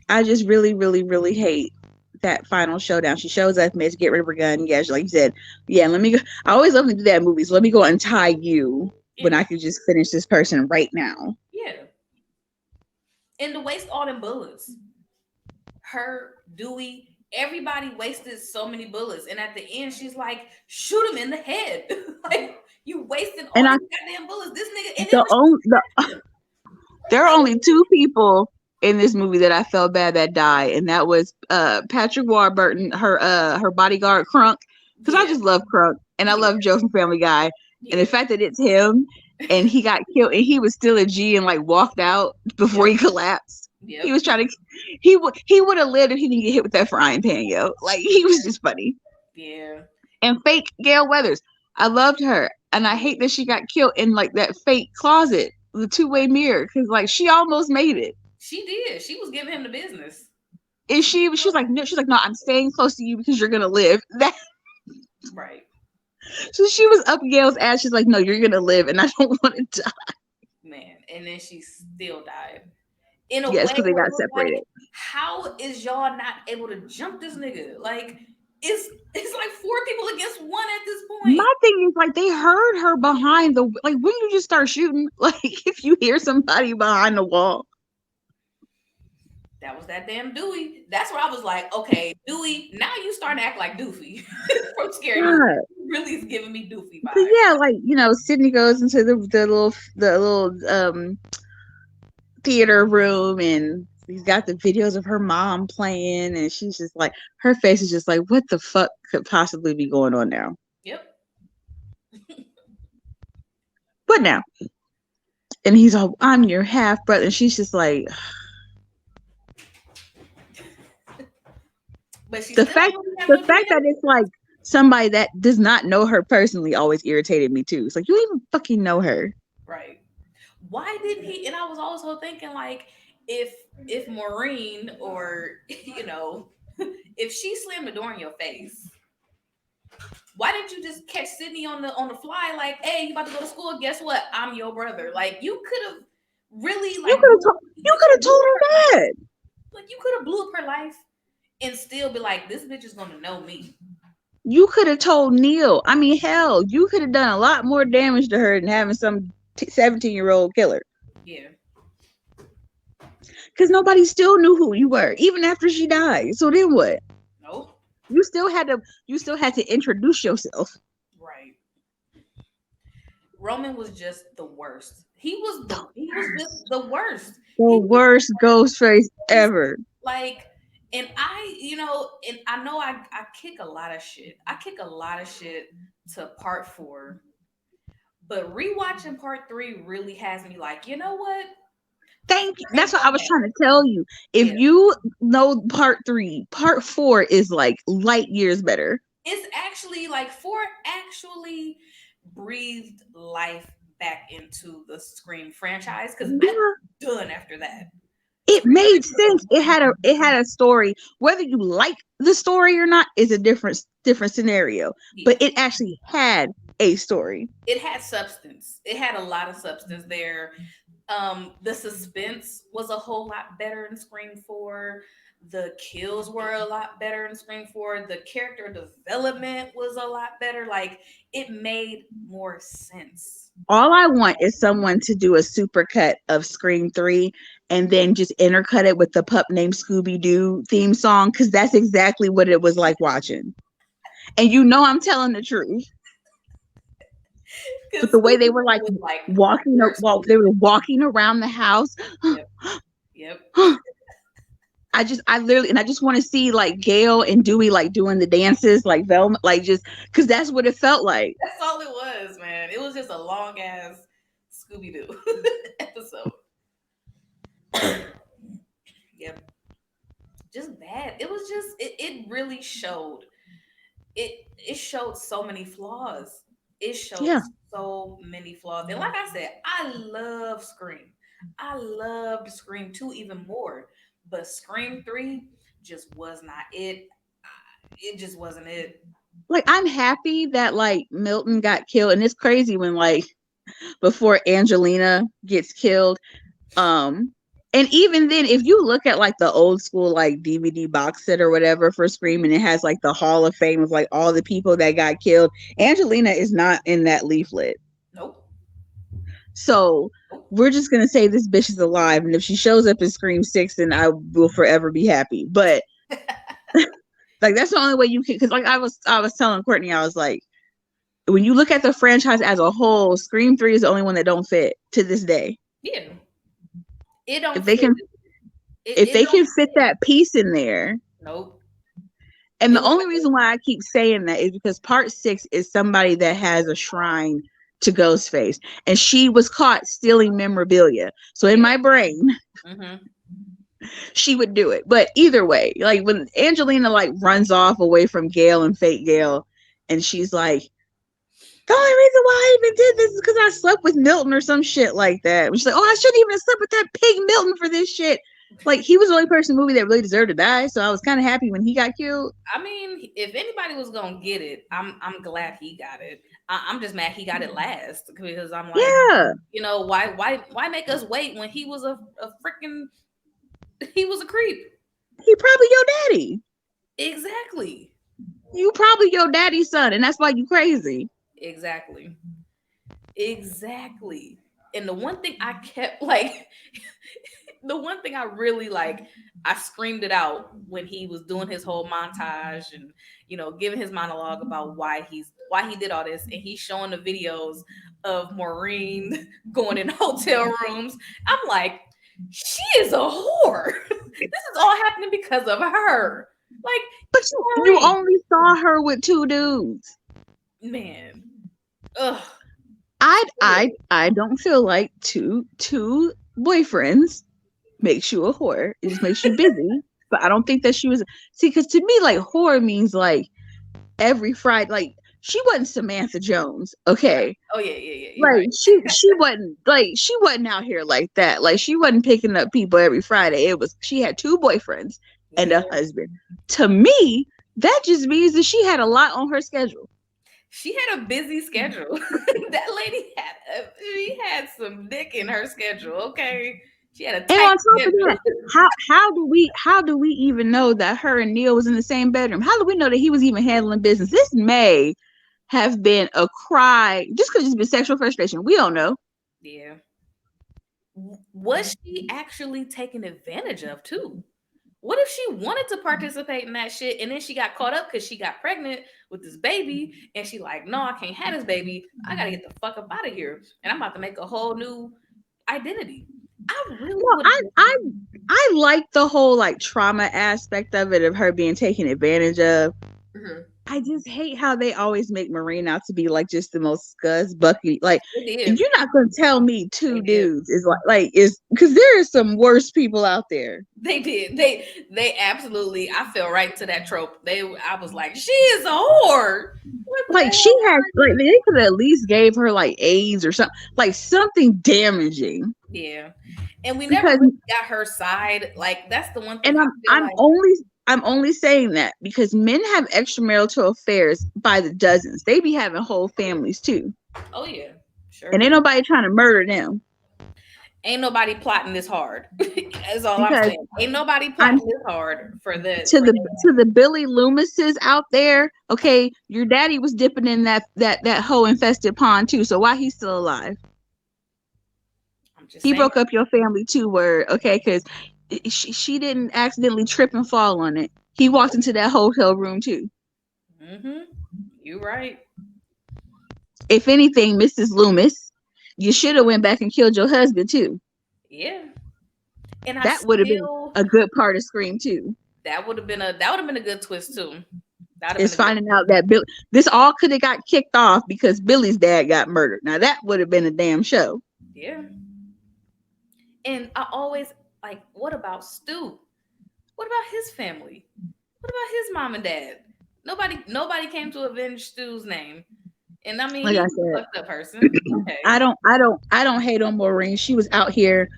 I just really, really, really hate that final showdown. She shows up, made to get rid of her gun. Yeah, like you said, yeah, let me go. I always love to do that in movies. Let me go untie you when yeah. I could just finish this person right now. Yeah. And to waste all them bullets. Her, Dewey, everybody wasted so many bullets. And at the end, she's like, shoot him in the head. Like, you wasted all And these goddamn bullets. This nigga, and it the was only the, him. there are only two people in this movie that I felt bad that died, and that was Patrick Warburton, her bodyguard Crunk, because I Yeah. just love Crunk and I Yeah. love Joe from Family Guy, and the Yeah. fact that it's him and he got killed and he was still a G and like walked out before Yep. he collapsed. He Yep. was trying to he would have lived if he didn't get hit with that frying pan, yo. Like he was just funny. Yeah. And fake Gail Weathers, I loved her, and I hate that she got killed in like that fake closet, the two-way mirror, because like she almost made it. She did. She was giving him the business. And she was like, no, she's like, no, I'm staying close to you because you're gonna live. That Right. so she was up Gail's ass. She's like, no, you're gonna live, and I don't want to die. Man. And then she still died. In a Yes, way because they where got it was like, separated. how is y'all not able to jump this nigga? Like, it's like four people against one at this point. My thing is like they heard her behind the like when you just start shooting, like if you hear somebody behind the wall. That was that damn Dewey. That's where I was like, okay, Dewey, now you starting to act like Doofy from Scary Movie. God. Really is giving me Doofy But vibes. yeah, like Sydney goes into the little theater room, and he's got the videos of her mom playing, and she's just like her face is just like, what the fuck could possibly be going on now? Yep. But now, and he's all, I'm your half brother, and she's just like, But she the still fact don't really have the no fact that DNA. it's like somebody that does not know her personally always irritated me too. It's like you don't even fucking know her. Right. Why didn't he? And I was also thinking, like, if if Maureen or if she slammed the door in your face, why didn't you just catch Sydney on the fly? Like, hey, you about to go to school? Guess what? I'm your brother. Like, you could have really You like could have told you you could could have have blew told up her her life. that. Like, you could have blew up her life and still be like, this bitch is gonna know me. You could have told Neil. I mean, hell, you could have done a lot more damage to her than having some 17-year-old killer. Yeah. Because nobody still knew who you were, even after she died. So then what? Nope. You still had to introduce yourself. Right. Roman was just the worst. He was just the worst. The He was worst ghost face just ever. like, and and I know I kick a lot of shit. I kick a lot of shit to part four, but rewatching part three really has me like, you know what? Thank you. Ain't That's what I going was back. trying to tell you. If Yeah. you know part three, part four is like light years better. It's actually like four actually breathed life back into the Scream franchise because I'm Yeah, done after that. it Scream made 3 was sense. It had a story. Whether you like the story or not is a different scenario. yeah. But it actually had a story. It had substance. It had a lot of substance there. The suspense was a whole lot better in Scream 4. The kills were a lot better in Scream 4. The character development was a lot better. Like it made more sense. All I want is someone to do a supercut of Scream 3 and then just intercut it with the pup named Scooby Doo theme song because that's exactly what it was like watching. And I'm telling the truth. But Because the way they Scooby were like was like walking, pure while Scooby. they were walking around the house, Yep. Yep. I just want to see like Gail and Dewey like doing the dances, like Velma, like just because that's what it felt like. That's all it was, man. It was just a long ass Scooby Doo episode. Yep. Just bad. It was just it really showed it showed so many flaws. It showed Yeah, so many flaws. And like I said, I love Scream. I loved Scream 2 even more. But Scream 3 just was not it. It just wasn't it. like I'm happy that like Milton got killed, and it's crazy when like before Angelina gets killed. Um, and even then, if you look at like the old school like DVD box set or whatever for Scream, and it has like the Hall of Fame of like all the people that got killed, Angelina is not in that leaflet. Nope. So Nope. we're just gonna say this bitch is alive, and if she shows up in Scream 6, then I will forever be happy. But like that's the only way you can, because like I was telling Courtney, I was like, when you look at the franchise as a whole, Scream 3 is the only one that don't fit to this day. Yeah. It don't If they fit. can if It they don't can fit fit. that piece in there. Nope. And It the was only like reason why I keep saying that is because part 6 is somebody that has a shrine to Ghostface. And she was caught stealing memorabilia. So in yeah. my brain, Mm-hmm. she would do it. But either way, like when Angelina like runs off away from Gail and Fake Gail, and she's like, the only reason why I even did this is because I slept with Milton or some shit like that. And she's like, oh, I shouldn't even have slept with that pig Milton for this shit. Like he was the only person in the movie that really deserved to die. So I was kind of happy when he got killed. I mean, if anybody was gonna get it, I'm glad he got it. I'm just mad he got it last because I'm like, Yeah, why make us wait when he was a freaking he was a creep. he probably your daddy. Exactly. You probably your daddy's son, and that's why you crazy. Exactly. Exactly. And the one thing I kept like the one thing I really like, I screamed it out when he was doing his whole montage and giving his monologue about why he did all this, and he's showing the videos of Maureen going in hotel rooms. I'm like, she is a whore. This is all happening because of her. Like But you Maureen, only saw her with two dudes. man. Ugh. I don't feel like two boyfriends makes you a whore. It just makes you busy. But I don't think that she was, see, because to me, like whore means like every Friday, like she wasn't Samantha Jones, Right. okay? Oh yeah, yeah, yeah. You're Like right. she wasn't out here like that. Like she wasn't picking up people every Friday. It was she had two boyfriends and a Yeah. husband. To me, that just means that she had a lot on her schedule. She had a busy schedule. That lady she had some dick in her schedule. Okay, she had a And tight on top of that, schedule. how do we even know that her and Neil was in the same bedroom? How do we know that he was even handling business? This may have been a cry just because it's been sexual frustration. We don't know. Yeah. Was she actually taken advantage of too? What if she wanted to participate in that shit and then she got caught up because she got pregnant with this baby and she like, no, I can't have this baby. I gotta get the fuck up out of here. And I'm about to make a whole new identity. I really No, would I like the whole like trauma aspect of it of her being taken advantage of. have. I just hate how they always make Marine out to be like just the most scuzz bucky. Like They did. you're not gonna tell me They two did. dudes is like is because there are some worse people out there. They did. They absolutely. I fell right into that trope. I was like, she is a whore. What the Like she hell had are like you? they could at least gave her like AIDS or something like something damaging Yeah, and we never because really got her side. Like that's the one thing and I feel I'm like. only I'm only saying that because men have extramarital affairs by the dozens. They be having whole Oh yeah. families too, Oh yeah. Sure and ain't do. nobody trying to murder them Ain't nobody plotting this hard. That's all I'm because saying. Ain't nobody I'm plotting this hard for the to for the Billy Loomises out there. Okay, your daddy was dipping in that hoe infested pond too. So why he's still alive? I'm just He saying. broke up your family too. Where okay, because she didn't accidentally trip and fall on it. He walked into that hotel room too. Mm-hmm. You right. If anything, Mrs. Loomis, you should have went back and killed your husband too. Yeah. And I That would have been still a good part of Scream too. that would have been a good twist too. That would have Is been a good finding twist. out that Bill. This all could have got kicked off because Billy's dad got murdered. Now that would have been a damn show. Yeah. And I always like, what about Stu? What about his family? What about his mom and dad? Nobody came to avenge Stu's name. And I mean, Like he I was a said, fucked up person. Okay. I don't hate on Maureen. She was out here.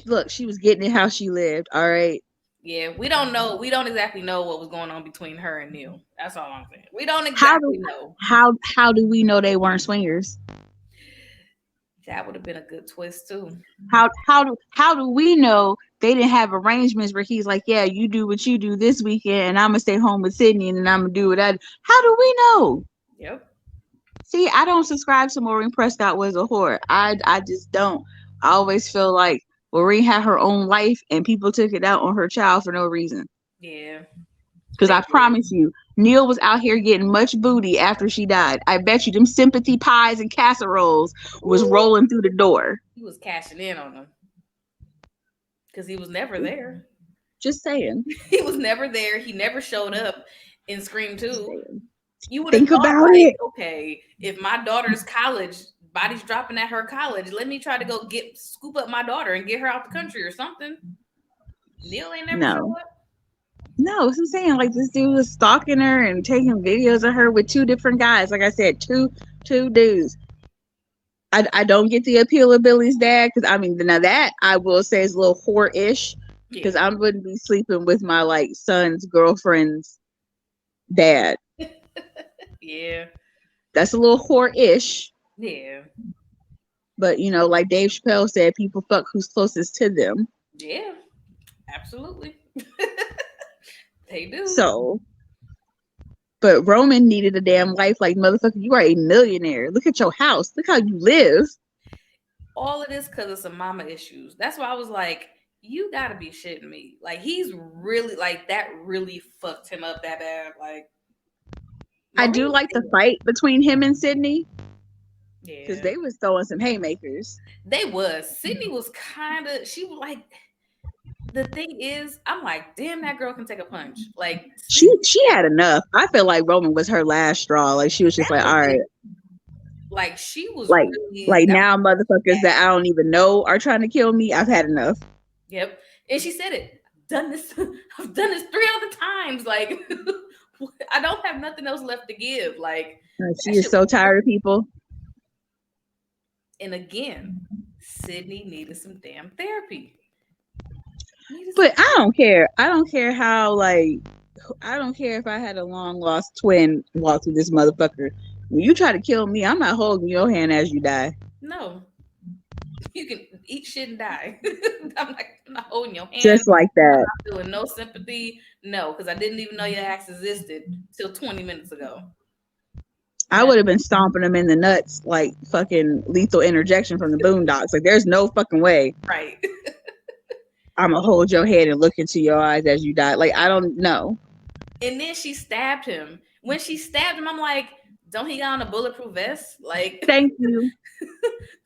Look, she was getting it how she lived. All right. Yeah, we don't know. We don't exactly know what was going on between her and Neil. That's all I'm saying. We don't How do exactly know. how do we know they weren't swingers? That would have been a good twist too. How do we know they didn't have arrangements where he's like, yeah, you do what you do this weekend, and I'm gonna stay home with Sidney, and then I'm gonna do what I do. How do we know? Yep. See, I don't subscribe to Maureen Prescott was a whore. I just don't. I always feel like Maureen had her own life, and people took it out on her child for no reason. Yeah. Because They I did. promise you, Neil was out here getting much booty after she died. I bet you them sympathy pies and casseroles was Ooh, rolling through the door. he was cashing in on them because he was never there. Just saying. He was never there. He never showed up in Scream Just 2. saying. You would have Think thought about like, it. okay, if my daughter's college, body's dropping at her college, let me try to go get scoop up my daughter and get her out the country or something. Neil ain't never show No. up. No, it's insane. Like this dude was stalking her and taking videos of her with two different guys. Like I said, two dudes. I don't get the appeal of Billy's dad because I mean now that I will say is a little whore-ish because Yeah. I wouldn't be sleeping with my like son's girlfriend's dad. Yeah. That's a little whore-ish. Yeah. But you know, like Dave Chappelle said, people fuck who's closest to them. Yeah. Absolutely. They do. So, but Roman needed a damn life. Like motherfucker, you are a millionaire. Look at your house. Look how you live. All of this because of some mama issues. That's why I was like, you gotta be shitting me. Like he's really like that really fucked him up that bad. Like I do Maurice like the did. fight between him and Sidney because Yeah. they was throwing some haymakers. They was. Sydney was kind of she was like the thing is, I'm like, damn, that girl can take a punch. Like Sydney She can. had enough. I feel like Roman was her last straw. Like she was just That like, was all right, it. Like she was like really like that was now motherfuckers bad. that I don't even know are trying to kill me. I've had enough. Yep. And she said it. Done this. I've done this 3 other times. Like I don't have nothing else left to give. Like She that is shit was so tired of crazy. people. And again, Sydney needed some damn therapy. Needed some But I don't care. I don't care how like I don't care if I had a long lost twin walk through this motherfucker. When you try to kill me, I'm not holding your hand as you die. no. You can eat shit and die. I'm not holding your hand. Just like I'm that. not feeling no sympathy. No, because I didn't even know your ass existed till 20 minutes ago. I No, would have been stomping him in the nuts like fucking lethal interjection from the Boondocks. Like there's no fucking way right. I'm gonna hold your head and look into your eyes as you die. Like I don't know. And then she stabbed him. When she stabbed him, I'm like, don't he got on a bulletproof vest? Like, Thank you.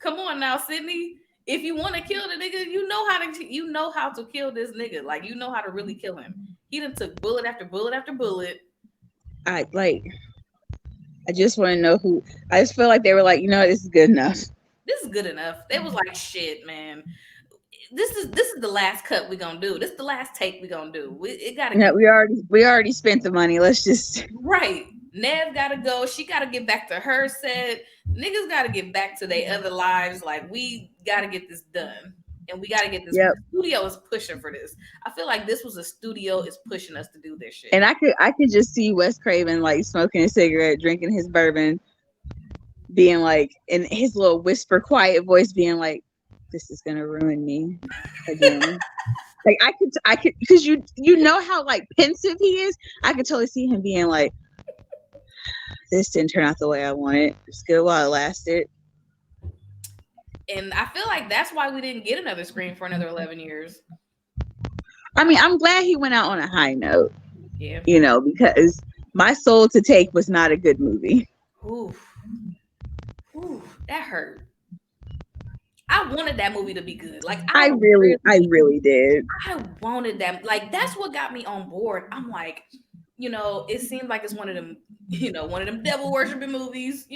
come on now, Sydney. If you want to kill the nigga, you know how to kill this nigga. Like, you know how to really kill him. He done took bullet after bullet after bullet. I like. I just want to know who. I just feel like they were like, this is good enough. This is good enough. They was like, shit, man. This is the last cut we gonna do. This is the last take we gonna do. It gotta Yeah, get we already spent the money. Let's just. right. Nev gotta go. She gotta get back to her set. Niggas gotta get back to their other lives. Like we gotta get this done. And we gotta get this. Yep. The studio is pushing for this. I feel like this was a studio is pushing us to do this shit. And I could just see Wes Craven like smoking a cigarette, drinking his bourbon, being like in his little whisper, quiet voice, being like, "This is gonna ruin me again." Like I could, because you know how like pensive he is. I could totally see him being like, "This didn't turn out the way I wanted. It's good while it lasted." And I feel like that's why we didn't get another screen for another 11 years. I mean, I'm glad he went out on a high note, Yeah. because My Soul to Take was not a good movie. Oof. Oof. That hurt. I wanted that movie to be good. Like I really did. I wanted that. Like that's what got me on board. I'm like, it seemed like it's one of them, one of them devil worshiping movies.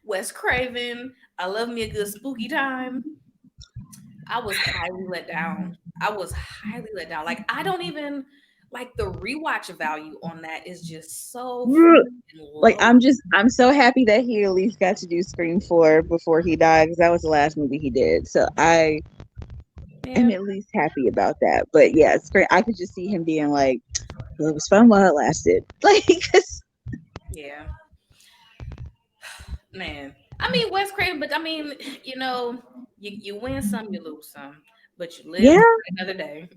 Wes Craven. I love me a good spooky time. I was highly let down. I was highly let down. Like I don't even like the rewatch value on that is just so freaking Like low. I'm so happy that he at least got to do Scream 4 before he died, because that was the last movie he did. So I am Yeah, at least happy about that. But yeah, Scream, I could just see him being like, well, it was fun while it lasted. Like, 'cause yeah, man. I mean, Wes Craven, but I mean, you win some, you lose some, but you live yeah, to fight another day.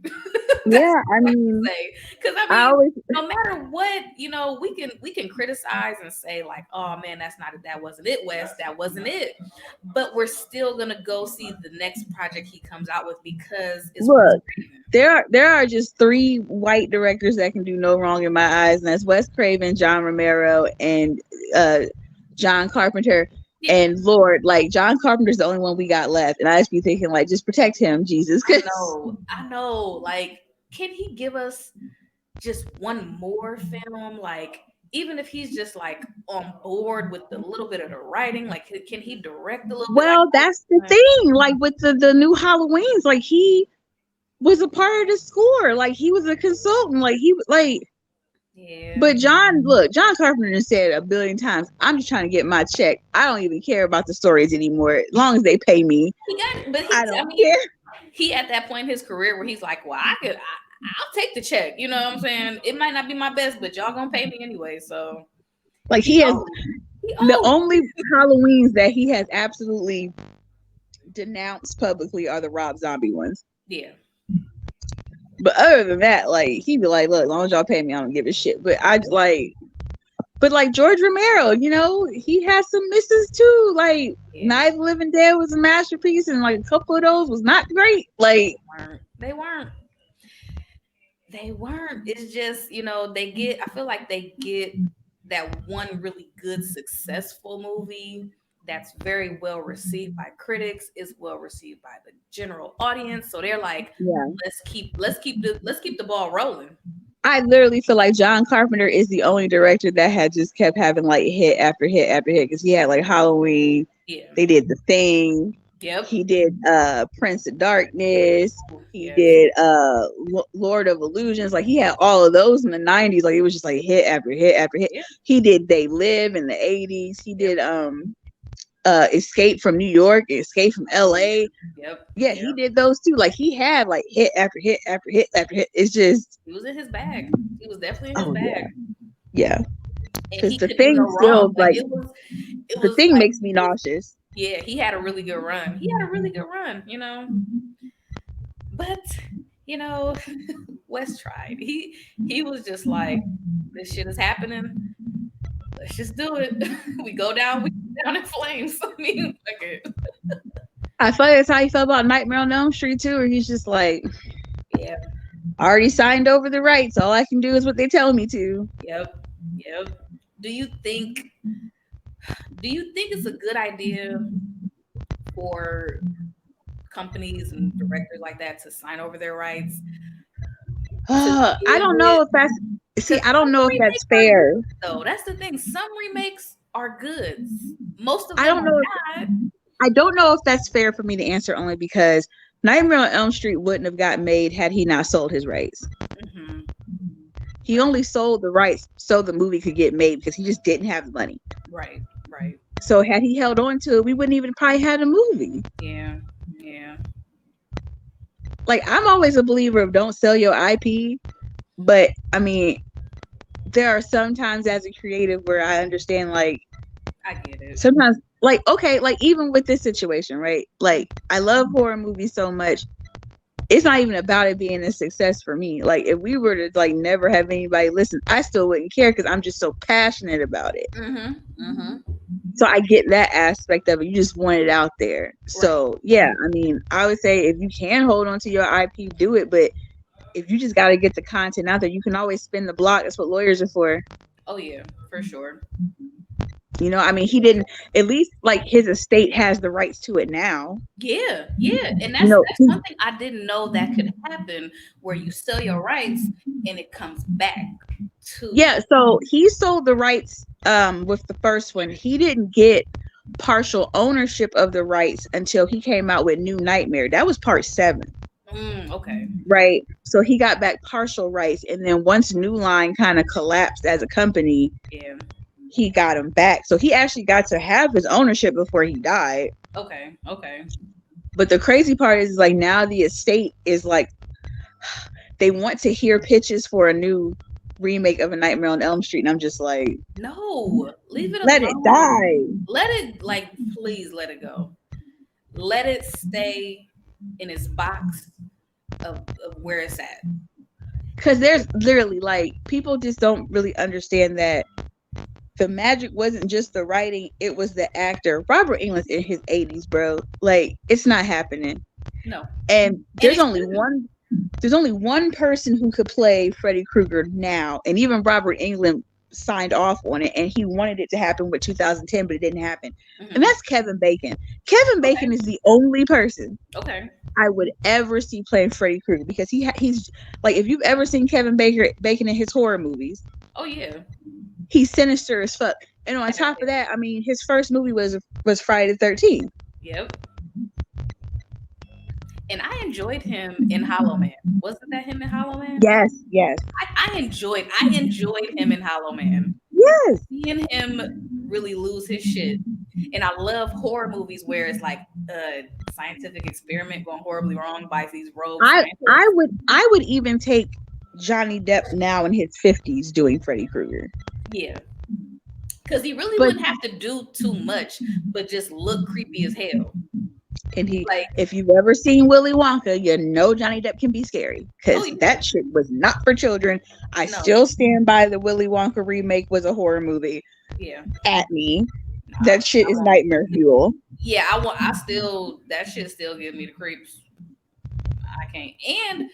That's yeah. I what I mean, say. Because I I mean, always no matter what, we can criticize and say like, oh man, that's not it, that wasn't it, Wes, that wasn't it. But we're still gonna go see the next project he comes out with because it's Wes look. Craven. There are just three white directors that can do no wrong in my eyes, and that's Wes Craven, John Romero, and uh, John Carpenter. Yeah, And Lord, like John Carpenter's the only one we got left, and I just be thinking, like, just protect him, Jesus, I because know, I know. Like, can he give us just one more film? Like, even if he's just like on board with the little bit of the writing, like, can he direct a little bit? Like, well, that's the thing. Like with the new Halloweens, like he was a part of the score, like he was a consultant, like he was like. yeah, But John Carpenter said a billion times, I'm just trying to get my check. I don't even care about the stories anymore. As long as they pay me, he got it. But I I don't mean, care. he at that point in his career where he's like, well, I'll take the check. You know what I'm saying? It might not be my best, but y'all gonna pay me anyway. So Like he he has owed. He the owed. only Halloweens that he has absolutely denounced publicly are the Rob Zombie ones. Yeah, But other than that, like he'd be like, look, as long as y'all pay me, I don't give a shit. But like George Romero, he has some misses too. Like yeah. Night of the Living Dead was a masterpiece, and like a couple of those was not great. Like, Weren't. They weren't. They weren't. It's just, they get, I feel like they get that one really good, successful movie that's very well received by critics, is well received by the general audience. So they're like, yeah, let's keep the ball rolling. I literally feel like John Carpenter is the only director that had just kept having like hit after hit after hit, because he had like Halloween, Yeah. they did The Thing, Yep. he did Prince of Darkness, Ooh, he yes. did Lord of Illusions. Like he had all of those in the 90s. Like it was just like hit after hit after hit. Yep. He did They Live in the 80s. He Yep. did Escape from New York, Escape from Oh, LA. yep. Yeah, he Yep. did those too. Like he had like hit after hit after hit after hit. It's just, He was in his bag. He was definitely in his oh yeah, bag. yeah. And Because he the couldn't do thing no wrong. still Like like it the was thing like makes me nauseous. yeah, he had a really good run. He had a really good run. But, you know, Wes tried. He was just like, this shit is happening. Let's just do it. We go down in flames. I mean, fuck it. I feel like that's how he felt about Nightmare on Elm Street too, where he's just like, Yeah. I already signed over the rights. All I can do is what they tell me to. Yep. Yep. Do you think it's a good idea for companies and directors like that to sign over their rights to I deal don't with know if that's. See, Because I don't some know if that's remakes are fair. good, though. That's the thing. Some remakes are good. Most of I them don't know. are not. I don't know if that's fair for me to answer only because Nightmare on Elm Street wouldn't have got made had he not sold his rights. Hmm. He only sold the rights so the movie could get made because he just didn't have the money. Right, right. So had he held on to it, we wouldn't even probably had a movie. Yeah, yeah. Like I'm always a believer of don't sell your IP, but I mean, there are some times as a creative where I understand like I get it. sometimes like okay, like even with this situation, right? Like I love horror movies so much. It's not even about it being a success for me. Like if we were to like never have anybody listen, I still wouldn't care because I'm just so passionate about it. Mm-hmm. Mm-hmm. So I get that aspect of it. You just want it out there. Right. So yeah, I mean, I would say if you can hold on to your IP, do it. But if you just got to get the content out there, you can always spin the block. That's what lawyers are for. Oh yeah, for sure. You know, I mean, he didn't. At least like his estate has the rights to it now. Yeah, yeah. And You that's know, one thing I didn't know that could happen where you sell your rights and it comes back to you. yeah. So he sold the rights with the first one. He didn't get partial ownership of the rights until he came out with New Nightmare. That was part 7. Okay. Right. So he got back partial rights. And then once New Line kind of collapsed as a company, Yeah. he got him back. So he actually got to have his ownership before he died. Okay. Okay. But the crazy part is like now the estate is like they want to hear pitches for a new remake of A Nightmare on Elm Street. And I'm just like, No, leave it let it alone. die. Let it like please let it go. Let it stay in its box of where it's at. Because there's literally like people just don't really understand that the magic wasn't just the writing, it was the actor. Robert England's in his 80s, bro. Like, it's not happening. No. And And it shouldn't. there's only one person who could play Freddy Krueger now, and even Robert Englund signed off on it, and he wanted it to happen with 2010, but it didn't happen. And Hmm. that's Kevin Bacon. Kevin Okay. Bacon is the only person Okay. I would ever see playing Freddy Krueger because he's like if you've ever seen Bacon in his horror movies, Oh yeah. he's sinister as fuck. And on I top of get it. that, I mean, his first movie was Friday the 13th. Yep. And I enjoyed him in Hollow Man. Wasn't that him in Hollow Man? Yes, yes, I enjoyed him in Hollow Man. yes. Seeing him really lose his shit. And I love horror movies where it's like a scientific experiment going horribly wrong by these rogue scientists. I would even take Johnny Depp now in his 50s doing Freddy Krueger. Yeah. Because he really But wouldn't have to do too much, but just look creepy as hell. and he Like, if you've ever seen Willy Wonka, you know Johnny Depp can be scary oh because yeah, that shit was not for children. I no, still stand by the Willy Wonka remake was a horror movie. yeah, At me. I, That shit I is won't. nightmare fuel. Yeah, I want. I still that shit still give me the creeps. I can't. And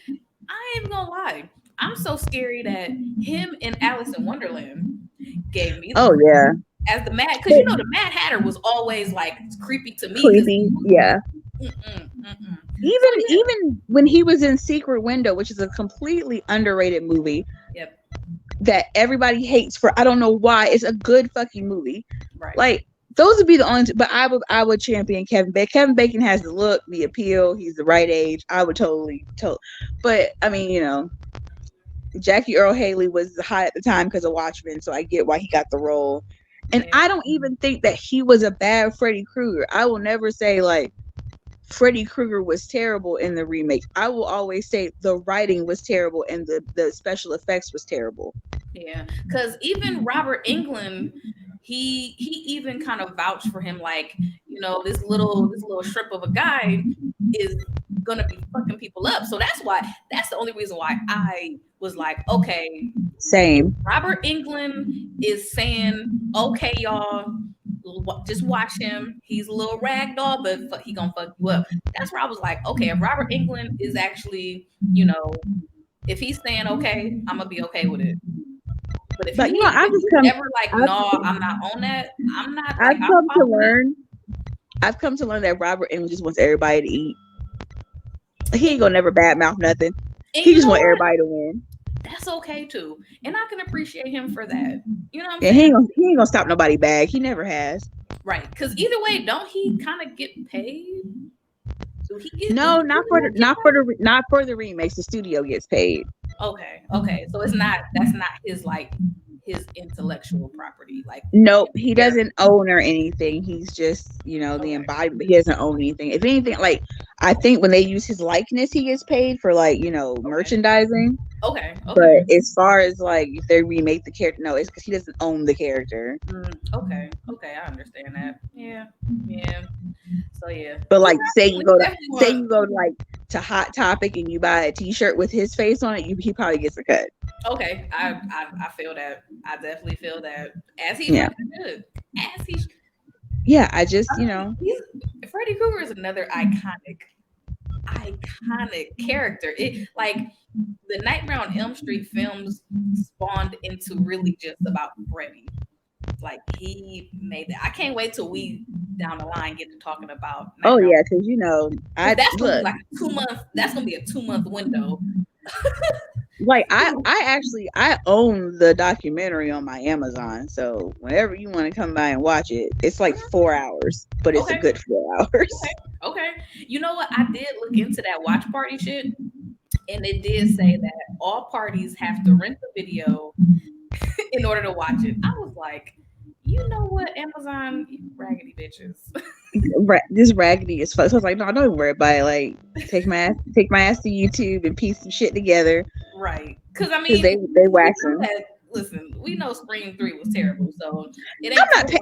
I ain't even gonna lie. I'm so scary that him and Alice in Wonderland gave me the Oh creeps yeah. as the Mad, because But you know the Mad Hatter was always like creepy to me because creepy. Yeah. mm-mm, mm-mm. So Even when he was in Secret Window, which is a completely underrated movie yeah, yep, that everybody hates for I don't know why. It's a good fucking movie. right, Like those would be the only two, but I would champion Kevin Bacon. Kevin Bacon has the look, the appeal, he's the right age. I would totally. But I mean, you know, Jackie Earl Haley was hot at the time because of Watchmen, so I get why he got the role. And yeah, I don't even think that he was a bad Freddy Krueger. I will never say like Freddy Krueger was terrible in the remake. I will always say the writing was terrible and the special effects was terrible. yeah. Because even Robert England, he even kind of vouched for him, like this little shrimp of a guy is gonna be fucking people up. So that's the only reason why I was like, okay, Same. Robert England is saying, okay, y'all, just watch him. He's a little rag doll, but he gonna fuck you up. That's where I was like, okay, if Robert England is actually, if he's saying okay, I'm gonna be okay with it. But But if he's ever like, no, I'm not on that. I'm not like I've I'm come to following it. learn I've come to learn that Robert Englund just wants everybody to eat. He And, ain't gonna never badmouth nothing. and He you just know want what? everybody to win. that's okay too. And I can appreciate him for that. You know what I'm Yeah, saying? he ain't gonna stop nobody bag. He never has. Right. Because either way, don't he kind of get paid? Do No, the studios get paid? not for the remakes. The studio gets paid. Okay, okay. So it's not that's not his like his intellectual property, like Nope, his he doesn't character. own or anything. He's just, the Okay, embodiment. He doesn't own anything. If anything, like I think when they use his likeness, he gets paid for like, okay, merchandising. okay, okay. But as far as like if they remake the character, no, it's because he doesn't own the character. Okay, okay. I understand that. Yeah, yeah. So yeah, But we like definitely, we definitely say want. you go to like to Hot Topic and you buy a T-shirt with his face on it, he probably gets a cut. Okay, I feel that. I definitely feel that. As he Yeah, fucking should. As he. yeah. I mean, Freddy Krueger is another iconic character. It like the Nightmare on Elm Street films spawned into really just about Freddy. Like he made that. I can't wait till we down the line get to talking about Oh Nightmare on yeah, because because I that's gonna be look like a 2 month. That's gonna be a 2 month window. like I actually I own the documentary on my Amazon. So whenever you want to come by and watch it, it's like Mhm. 4 hours, but it's a Okay, good 4 hours. okay, okay. You know what? I did look into that watch party shit, and it did say that all parties have to rent the video in order to watch it. I was like, you know what, Amazon, you raggedy bitches. This raggedy as fuck. So I was like, no, don't worry about it. Like, take my ass to YouTube and piece some shit together Right. Because I because mean, they we know waxing. that. Listen, we know Scream 3 was terrible, so it ain't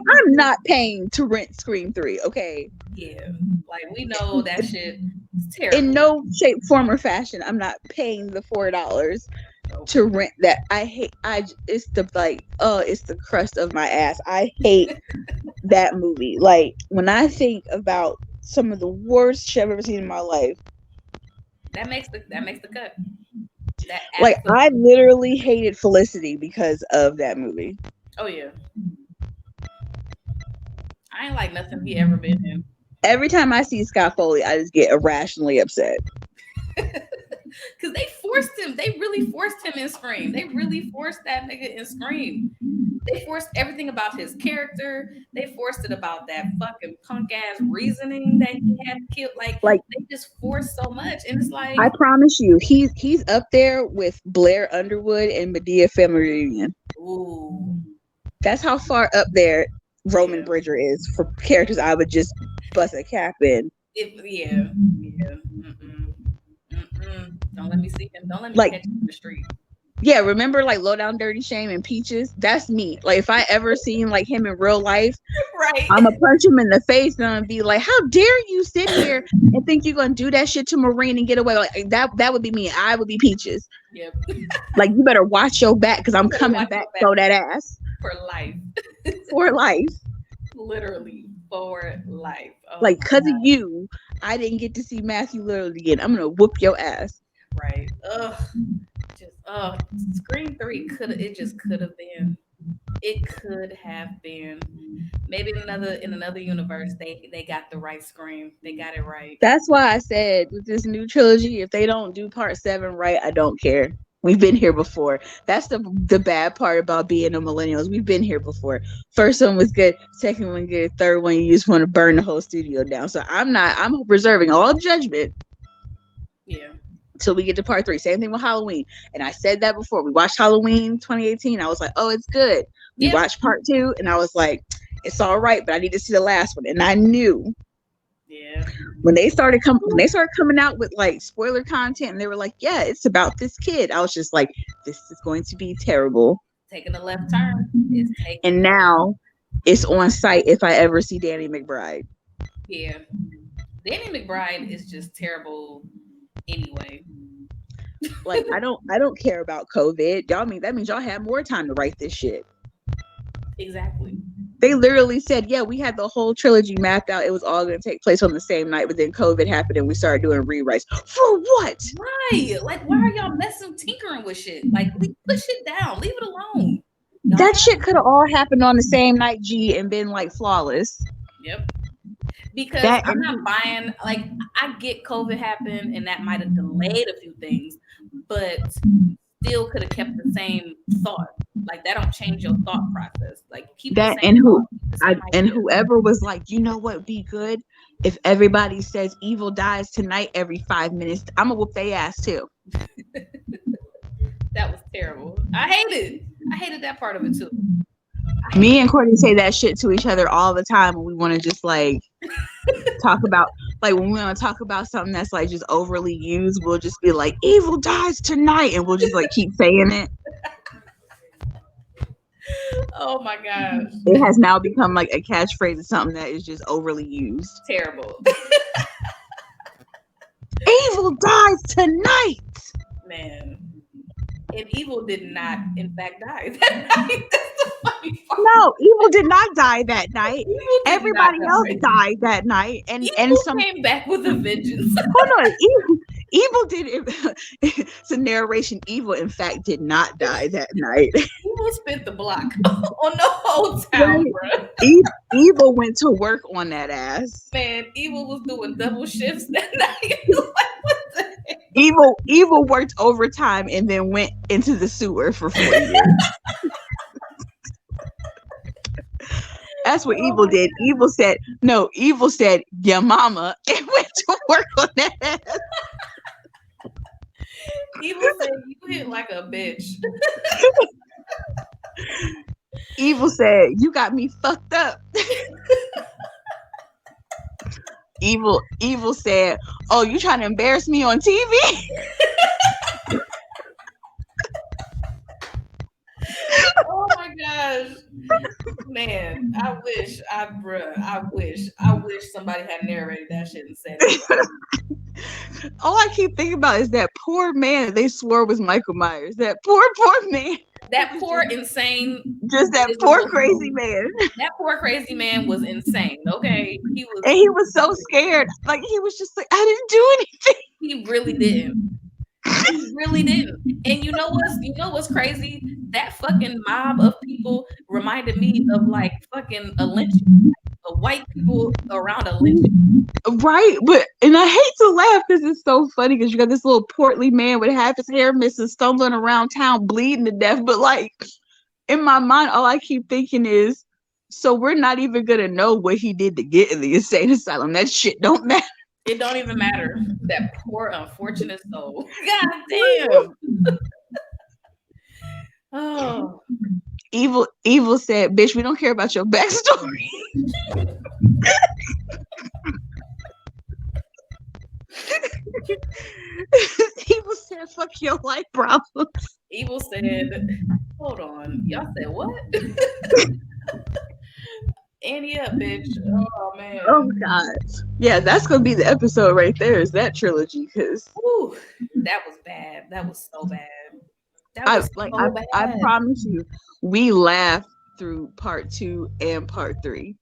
I'm not paying to rent Scream 3. Okay, yeah. Like we know that shit is in terrible. no shape, form, or fashion, I'm not paying the $4 Nope. to rent that. I hate. It's the like. Oh, it's the crust of my ass. I hate that movie. Like when I think about some of the worst shit I've ever seen in my life. That makes the cut. That Like I absolutely. literally hated Felicity because of that movie. Oh yeah. I ain't like nothing he ever been in. Every time I see Scott Foley, I just get irrationally upset. Cause they forced him. They really forced him in Scream. They really forced that nigga in Scream. They forced everything about his character. They forced it about that fucking punk ass reasoning that he had to kill. Like Like they just forced so much, and it's I like, promise you, he's up there with Blair Underwood and Medea Family Reunion. ooh, That's how far up there Roman yeah, Bridger is for characters I would just bust a cap in. yeah, yeah. Mm-mm, mm-mm. Don't let me see him. Don't let me Like, catch him in the street. yeah, remember like Low Down Dirty Shame and Peaches? That's me. Like, if I ever seen like him in real life, Right. I'm gonna punch him in the face and I'm gonna be like, "How dare you sit here and think you're gonna do that shit to Marine and get away?" Like that would be me. I would be Peaches. Yep. Like, you better watch your back because I'm You better coming watch back. your back Throw that ass for life. for life. Literally for life. Oh Like, my cause of god. you, I didn't get to see Matthew Lillard again. I'm gonna whoop your ass. Right. Ugh. Just Scream 3 could have been. It could have been. Maybe in another universe they got the right Scream. They got it right. That's why I said with this new trilogy, if they don't do part 7 right, I don't care. We've been here before. That's the bad part about being a millennials. We've been here before. First one was good, second one good, third one you just want to burn the whole studio down. So I'm reserving all judgment Yeah. till we get to part 3. Same thing with Halloween. And I said that before. We watched Halloween 2018. I was like, oh, it's good. We Yep. watched part 2 and I was like, it's all right, but I need to see the last one. And I knew Yeah. when they started coming out with like spoiler content and they were like, yeah, it's about this kid. I was just like, this is going to be terrible. Taking a left turn. It's taking And a now it's on site if I ever see Danny McBride. yeah. Danny McBride is just terrible anyway. Like I don't care about COVID. Y'all mean that means y'all have more time to write this shit. Exactly. They literally said, yeah, we had the whole trilogy mapped out. It was all going to take place on the same night, but then COVID happened and we started doing rewrites. For what? Right. Like, why are y'all messing, tinkering with shit? Like, put shit down. Leave it alone. Y'all That have. shit could have all happened on the same night, G, and been like flawless. Yep. Because That I'm not buying, like, I get COVID happened and that might have delayed a few things, but still could have kept the same thought. Like that don't change your thought process. Like keep the That same and thought, who keep the I same and idea. whoever was like, you know what, be good if everybody says evil dies tonight every 5 minutes. I'm gonna whoop their ass too. That was terrible. I hated that part of it too. I Me hated and Courtney say that shit to each other all the time when we want to just like talk about like when we want to talk about something that's like just overly used. We'll just be like, evil dies tonight, and we'll just like keep saying it. Oh my gosh. It has now become like a catchphrase of something that is just overly used. Terrible. Evil dies tonight. Man. And Evil did not, in fact, die that night. That's the funny part. No, evil did not die that night. Evil did not Everybody else die. died that night, and Evil some. came back with a vengeance. Hold on, evil did. It's a narration. Evil, in fact, did not die that night. Evil spent the block on the whole town, Right? bro. Evil went to work on that ass. Man, Evil was doing double shifts that night. Like, what the heck? Evil worked overtime and then went into the sewer for 4 years. That's what Oh evil my did. Evil said, no, evil said, your mama, and went to work on that ass. Evil said you hit like a bitch. Evil said, you got me fucked up. Evil said, oh, you trying to embarrass me on TV? Oh my gosh. Man, I wish somebody had narrated that shit and said it. All I keep thinking about is that poor man they swore was Michael Myers. That poor man. That poor insane Just that poor individual. crazy man. That poor crazy man was insane. Okay, And he was so scared. Like he was just like, I didn't do anything. he really didn't. He really didn't. And you know what's crazy? That fucking mob of people reminded me of like fucking a lynching. Of white people around a lynching. Right, and I hate to laugh because it's so funny because you got this little portly man with half his hair missing, stumbling around town, bleeding to death. But like in my mind, all I keep thinking is, so we're not even gonna know what he did to get in the insane asylum. That shit don't matter. It don't even matter. That poor unfortunate soul. God damn. Oh. Evil said, "Bitch, we don't care about your backstory." Evil said, "Fuck your life problems." Evil said, hold on. Y'all said what? Annie up, bitch. Oh man. Oh God, yeah, that's gonna be the episode right there. Is that trilogy? Because Whew, that was bad. That was so bad. That I was like so I bad. promise you, we laughed through part 2 and part 3.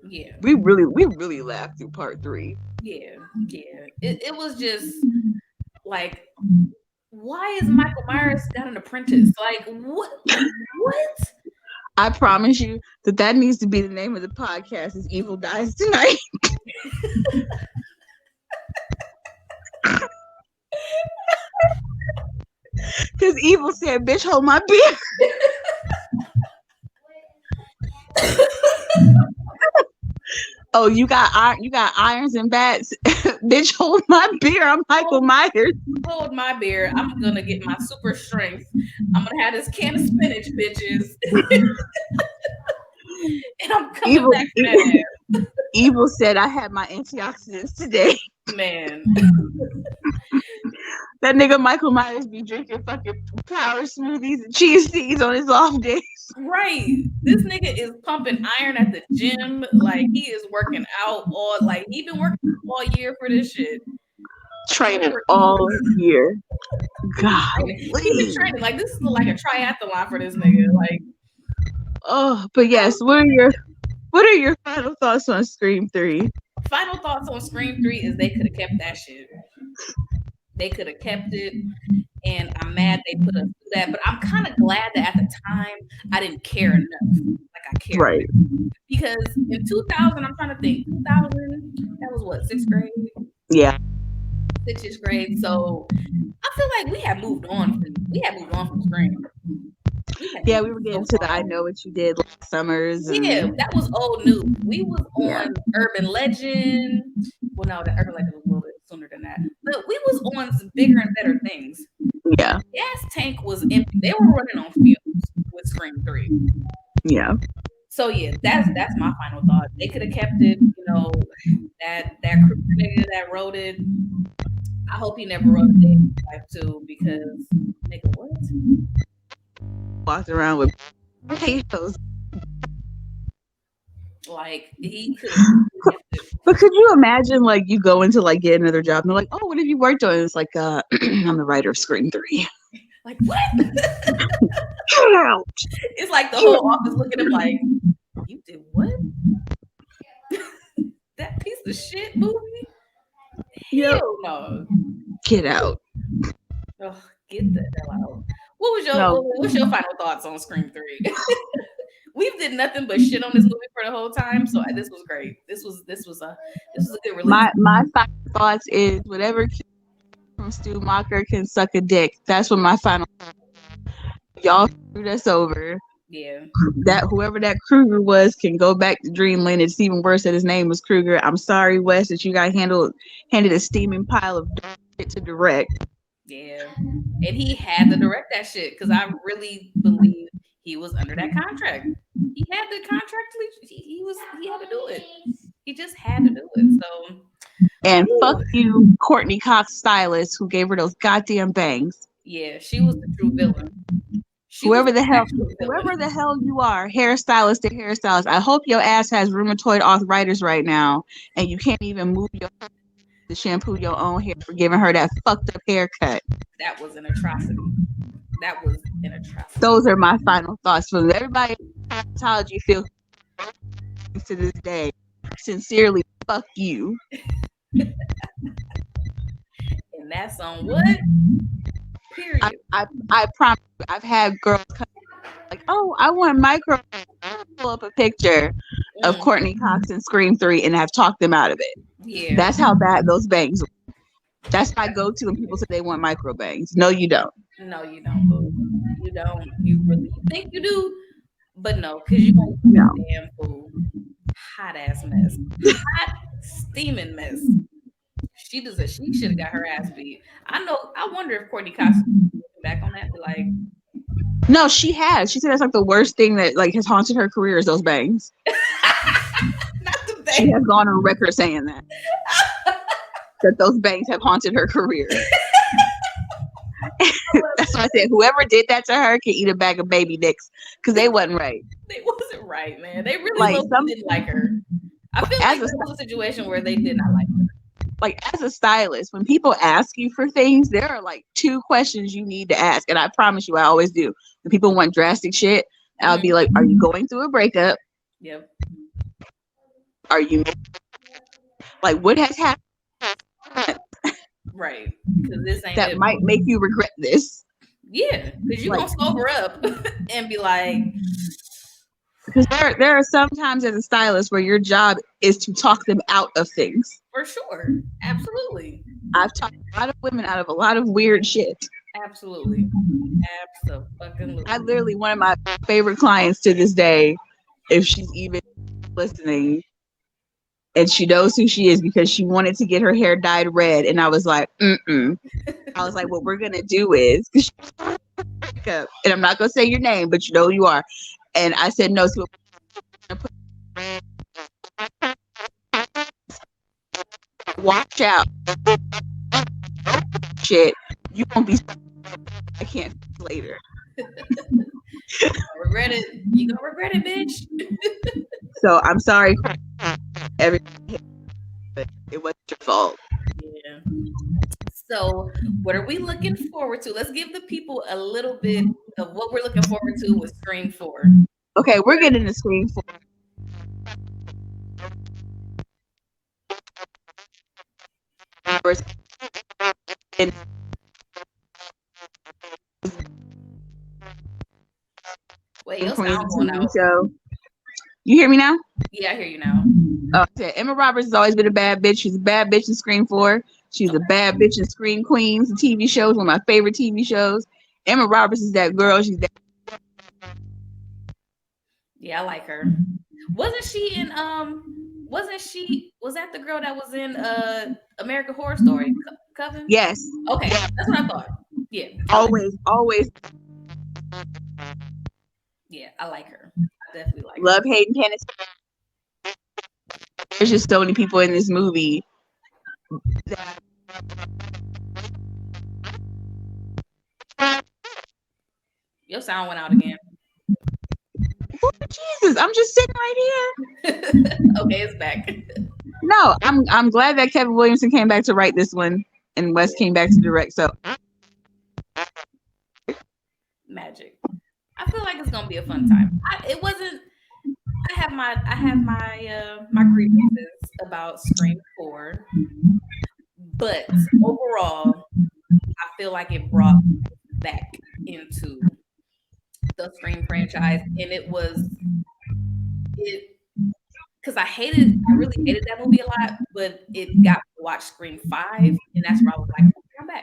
Yeah. We really laughed through part 3. Yeah. Yeah. It was just like, why is Michael Myers got an apprentice? Like what? What? I promise you that needs to be the name of the podcast. Is Evil Dies Tonight? Because Evil said, "Bitch, hold my beer." Oh, you got irons and bats. Bitch, hold my beer. I'm Michael Myers. Hold my beer. I'm gonna get my super strength. I'm gonna have this can of spinach, bitches. And I'm coming back for that ass. Evil said, "I had my antioxidants today." Man. That nigga Michael Myers be drinking fucking power smoothies and cheese seeds on his off days. Right. This nigga is pumping iron at the gym. Like he is working out all like he been working all year for this shit. Training all year. God. He been training. Like this is like a triathlon for this nigga. Like Oh, but yes, what are your final thoughts on Scream 3? final thoughts on Scream 3 is they could have kept that shit. They could have kept it. And I'm mad they put us through that. But I'm kind of glad that at the time I didn't care enough. Like I cared. Right. Because in 2000, I'm trying to think, 2000, that was what, 6th grade? Yeah. 6th grade. So I feel like we had moved on from Scream. We had Yeah, moved we were getting so to far the I on. Know What You Did last summers Yeah, and that was old news. We was yeah, on Urban Legend. Well, no, the Urban Legend was a little bit sooner than that. But we was on some bigger and better things. yeah, Gas tank was empty. They were running on fumes with Scream 3. yeah. So yeah, that's my final thought. They could have kept it, that Kruger nigga that wrote it. I hope he never wrote a day in his life too, because nigga, what? Walked around with potatoes. Like he could have really kept it. But could you imagine like you go into like get another job and they're like, oh, what have you worked on? And it's like, I'm the writer of Scream 3. Like what? Get out. It's like the whole office looking at him like, you did what? That piece of shit movie? Yep. Hell no. Get out. Ugh, get the hell out. What was your No. what's your final thoughts on Scream 3? We did nothing but shit on this movie for the whole time, so this was great. This was a good release. My final thoughts is whatever kid from Stu Macher can suck a dick. That's what my final. Y'all screwed us over. Yeah. That whoever that Kruger was can go back to Dreamland. It's even worse that his name was Kruger. I'm sorry, Wes, that you got handed a steaming pile of shit to direct. Yeah. And he had to direct that shit because I really believe he was under that contract. He had the contract. He had to do it. He just had to do it. So, And fuck whew, you, Courtney Cox stylist, who gave her those goddamn bangs. yeah, she was the true villain. She was Whoever the the hell, actual whoever villain. the hell you are, hairstylist to hairstylist. I hope your ass has rheumatoid arthritis right now, and you can't even move your to shampoo your own hair for giving her that fucked up haircut. That was an atrocity. That was an atrocity. Those are my final thoughts from everybody. Cosmetology feels to this day. Sincerely, fuck you. And that's on what? I, Period. I, I promise you, I've had girls come like, oh, I want micro pull up a picture of Mm, Courtney Cox and Scream 3 and have talked them out of it. yeah. That's how bad those bangs were. That's my go-to when people say they want micro bangs. No, you don't. No, you don't, boo. You don't. You think you do, but no, because you gonna look like No. a damn fool. Hot ass mess. Hot steaming mess. She should have got her ass beat. I wonder if Courtney Cox is looking back on that, be like, No, she has. She said that's like the worst thing that like has haunted her career is those bangs. not the She bang. has gone on record saying that those bangs have haunted her career. That's why I said whoever did that to her can eat a bag of baby dicks because they wasn't right. They wasn't right, man. They really Like low key didn't like her. I feel like as a that was a situation where they did not like her. as a stylist, when people ask you for things, there are like two questions you need to ask, and I promise you, I always do. When people want drastic shit, I'll be Mhm. like, "Are you going through a breakup? Yep. Are you like what has happened Right. Because this ain't that it. might make you regret this?" Yeah. Because you're Like going to sober up and be like, because there are some times as a stylist where your job is to talk them out of things. for sure. Absolutely. I've talked a lot of women out of a lot of weird shit. Absolutely. I Absolutely. literally one of my favorite clients to this day, if she's even listening, and she knows who she is because she wanted to get her hair dyed red, and I was like, mm-mm. I was like, what we're gonna do is, and I'm not gonna say your name, but you know who you are. And I said no. So we're gonna watch out, shit. You won't be. I can't later. Regret it. You gonna regret it, bitch. So I'm sorry, everybody. It wasn't your fault. Yeah. So, what are we looking forward to? Let's give the people a little bit of what we're looking forward to with Scream 4. Okay, we're getting the screen for. And Wait, your Queen's sound going TV out. show. You hear me now? Yeah, I hear you now. Oh, I said Emma Roberts has always been a bad bitch. She's a bad bitch in Scream 4. She's a bad bitch in Scream Queens, the TV shows, one of my favorite TV shows. Emma Roberts is that girl. She's that. Yeah, I like her. Wasn't she in wasn't she was that the girl that was in American Horror Story Coven? Yes, Okay, that's what I thought. Yeah, I like always, always yeah, I like her. I definitely like her. love Hayden Panettiere. There's just so many people in this movie. That, Your sound went out again. oh, Jesus, I'm just sitting right here. Okay, it's back. No, I'm glad that Kevin Williamson came back to write this one and Wes came back to direct. So Magic. I feel like it's gonna be a fun time. It wasn't. I have my grievances about Scream 4, but overall, I feel like it brought back into the Scream franchise, and it because I really hated that movie a lot, but it got me to watch Scream 5, and that's where I was like, okay,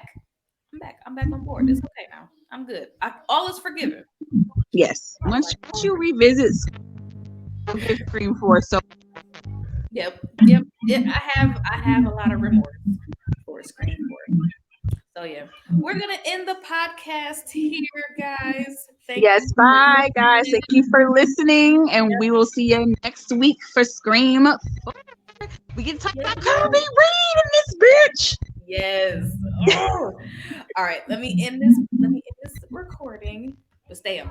I'm back on board. It's okay now. I'm good. All is forgiven. yes, once you revisit Scream 4, so Yep. I have a lot of remorse for Scream 4. So yeah, we're gonna end the podcast here, guys. Thank yes, you for bye guys. listening. Thank you for listening, and we will see you next week for Scream 4. We get to talk about Kirby Reed in this bitch. Yes. Oh. All right. Let me end this recording. But stay on.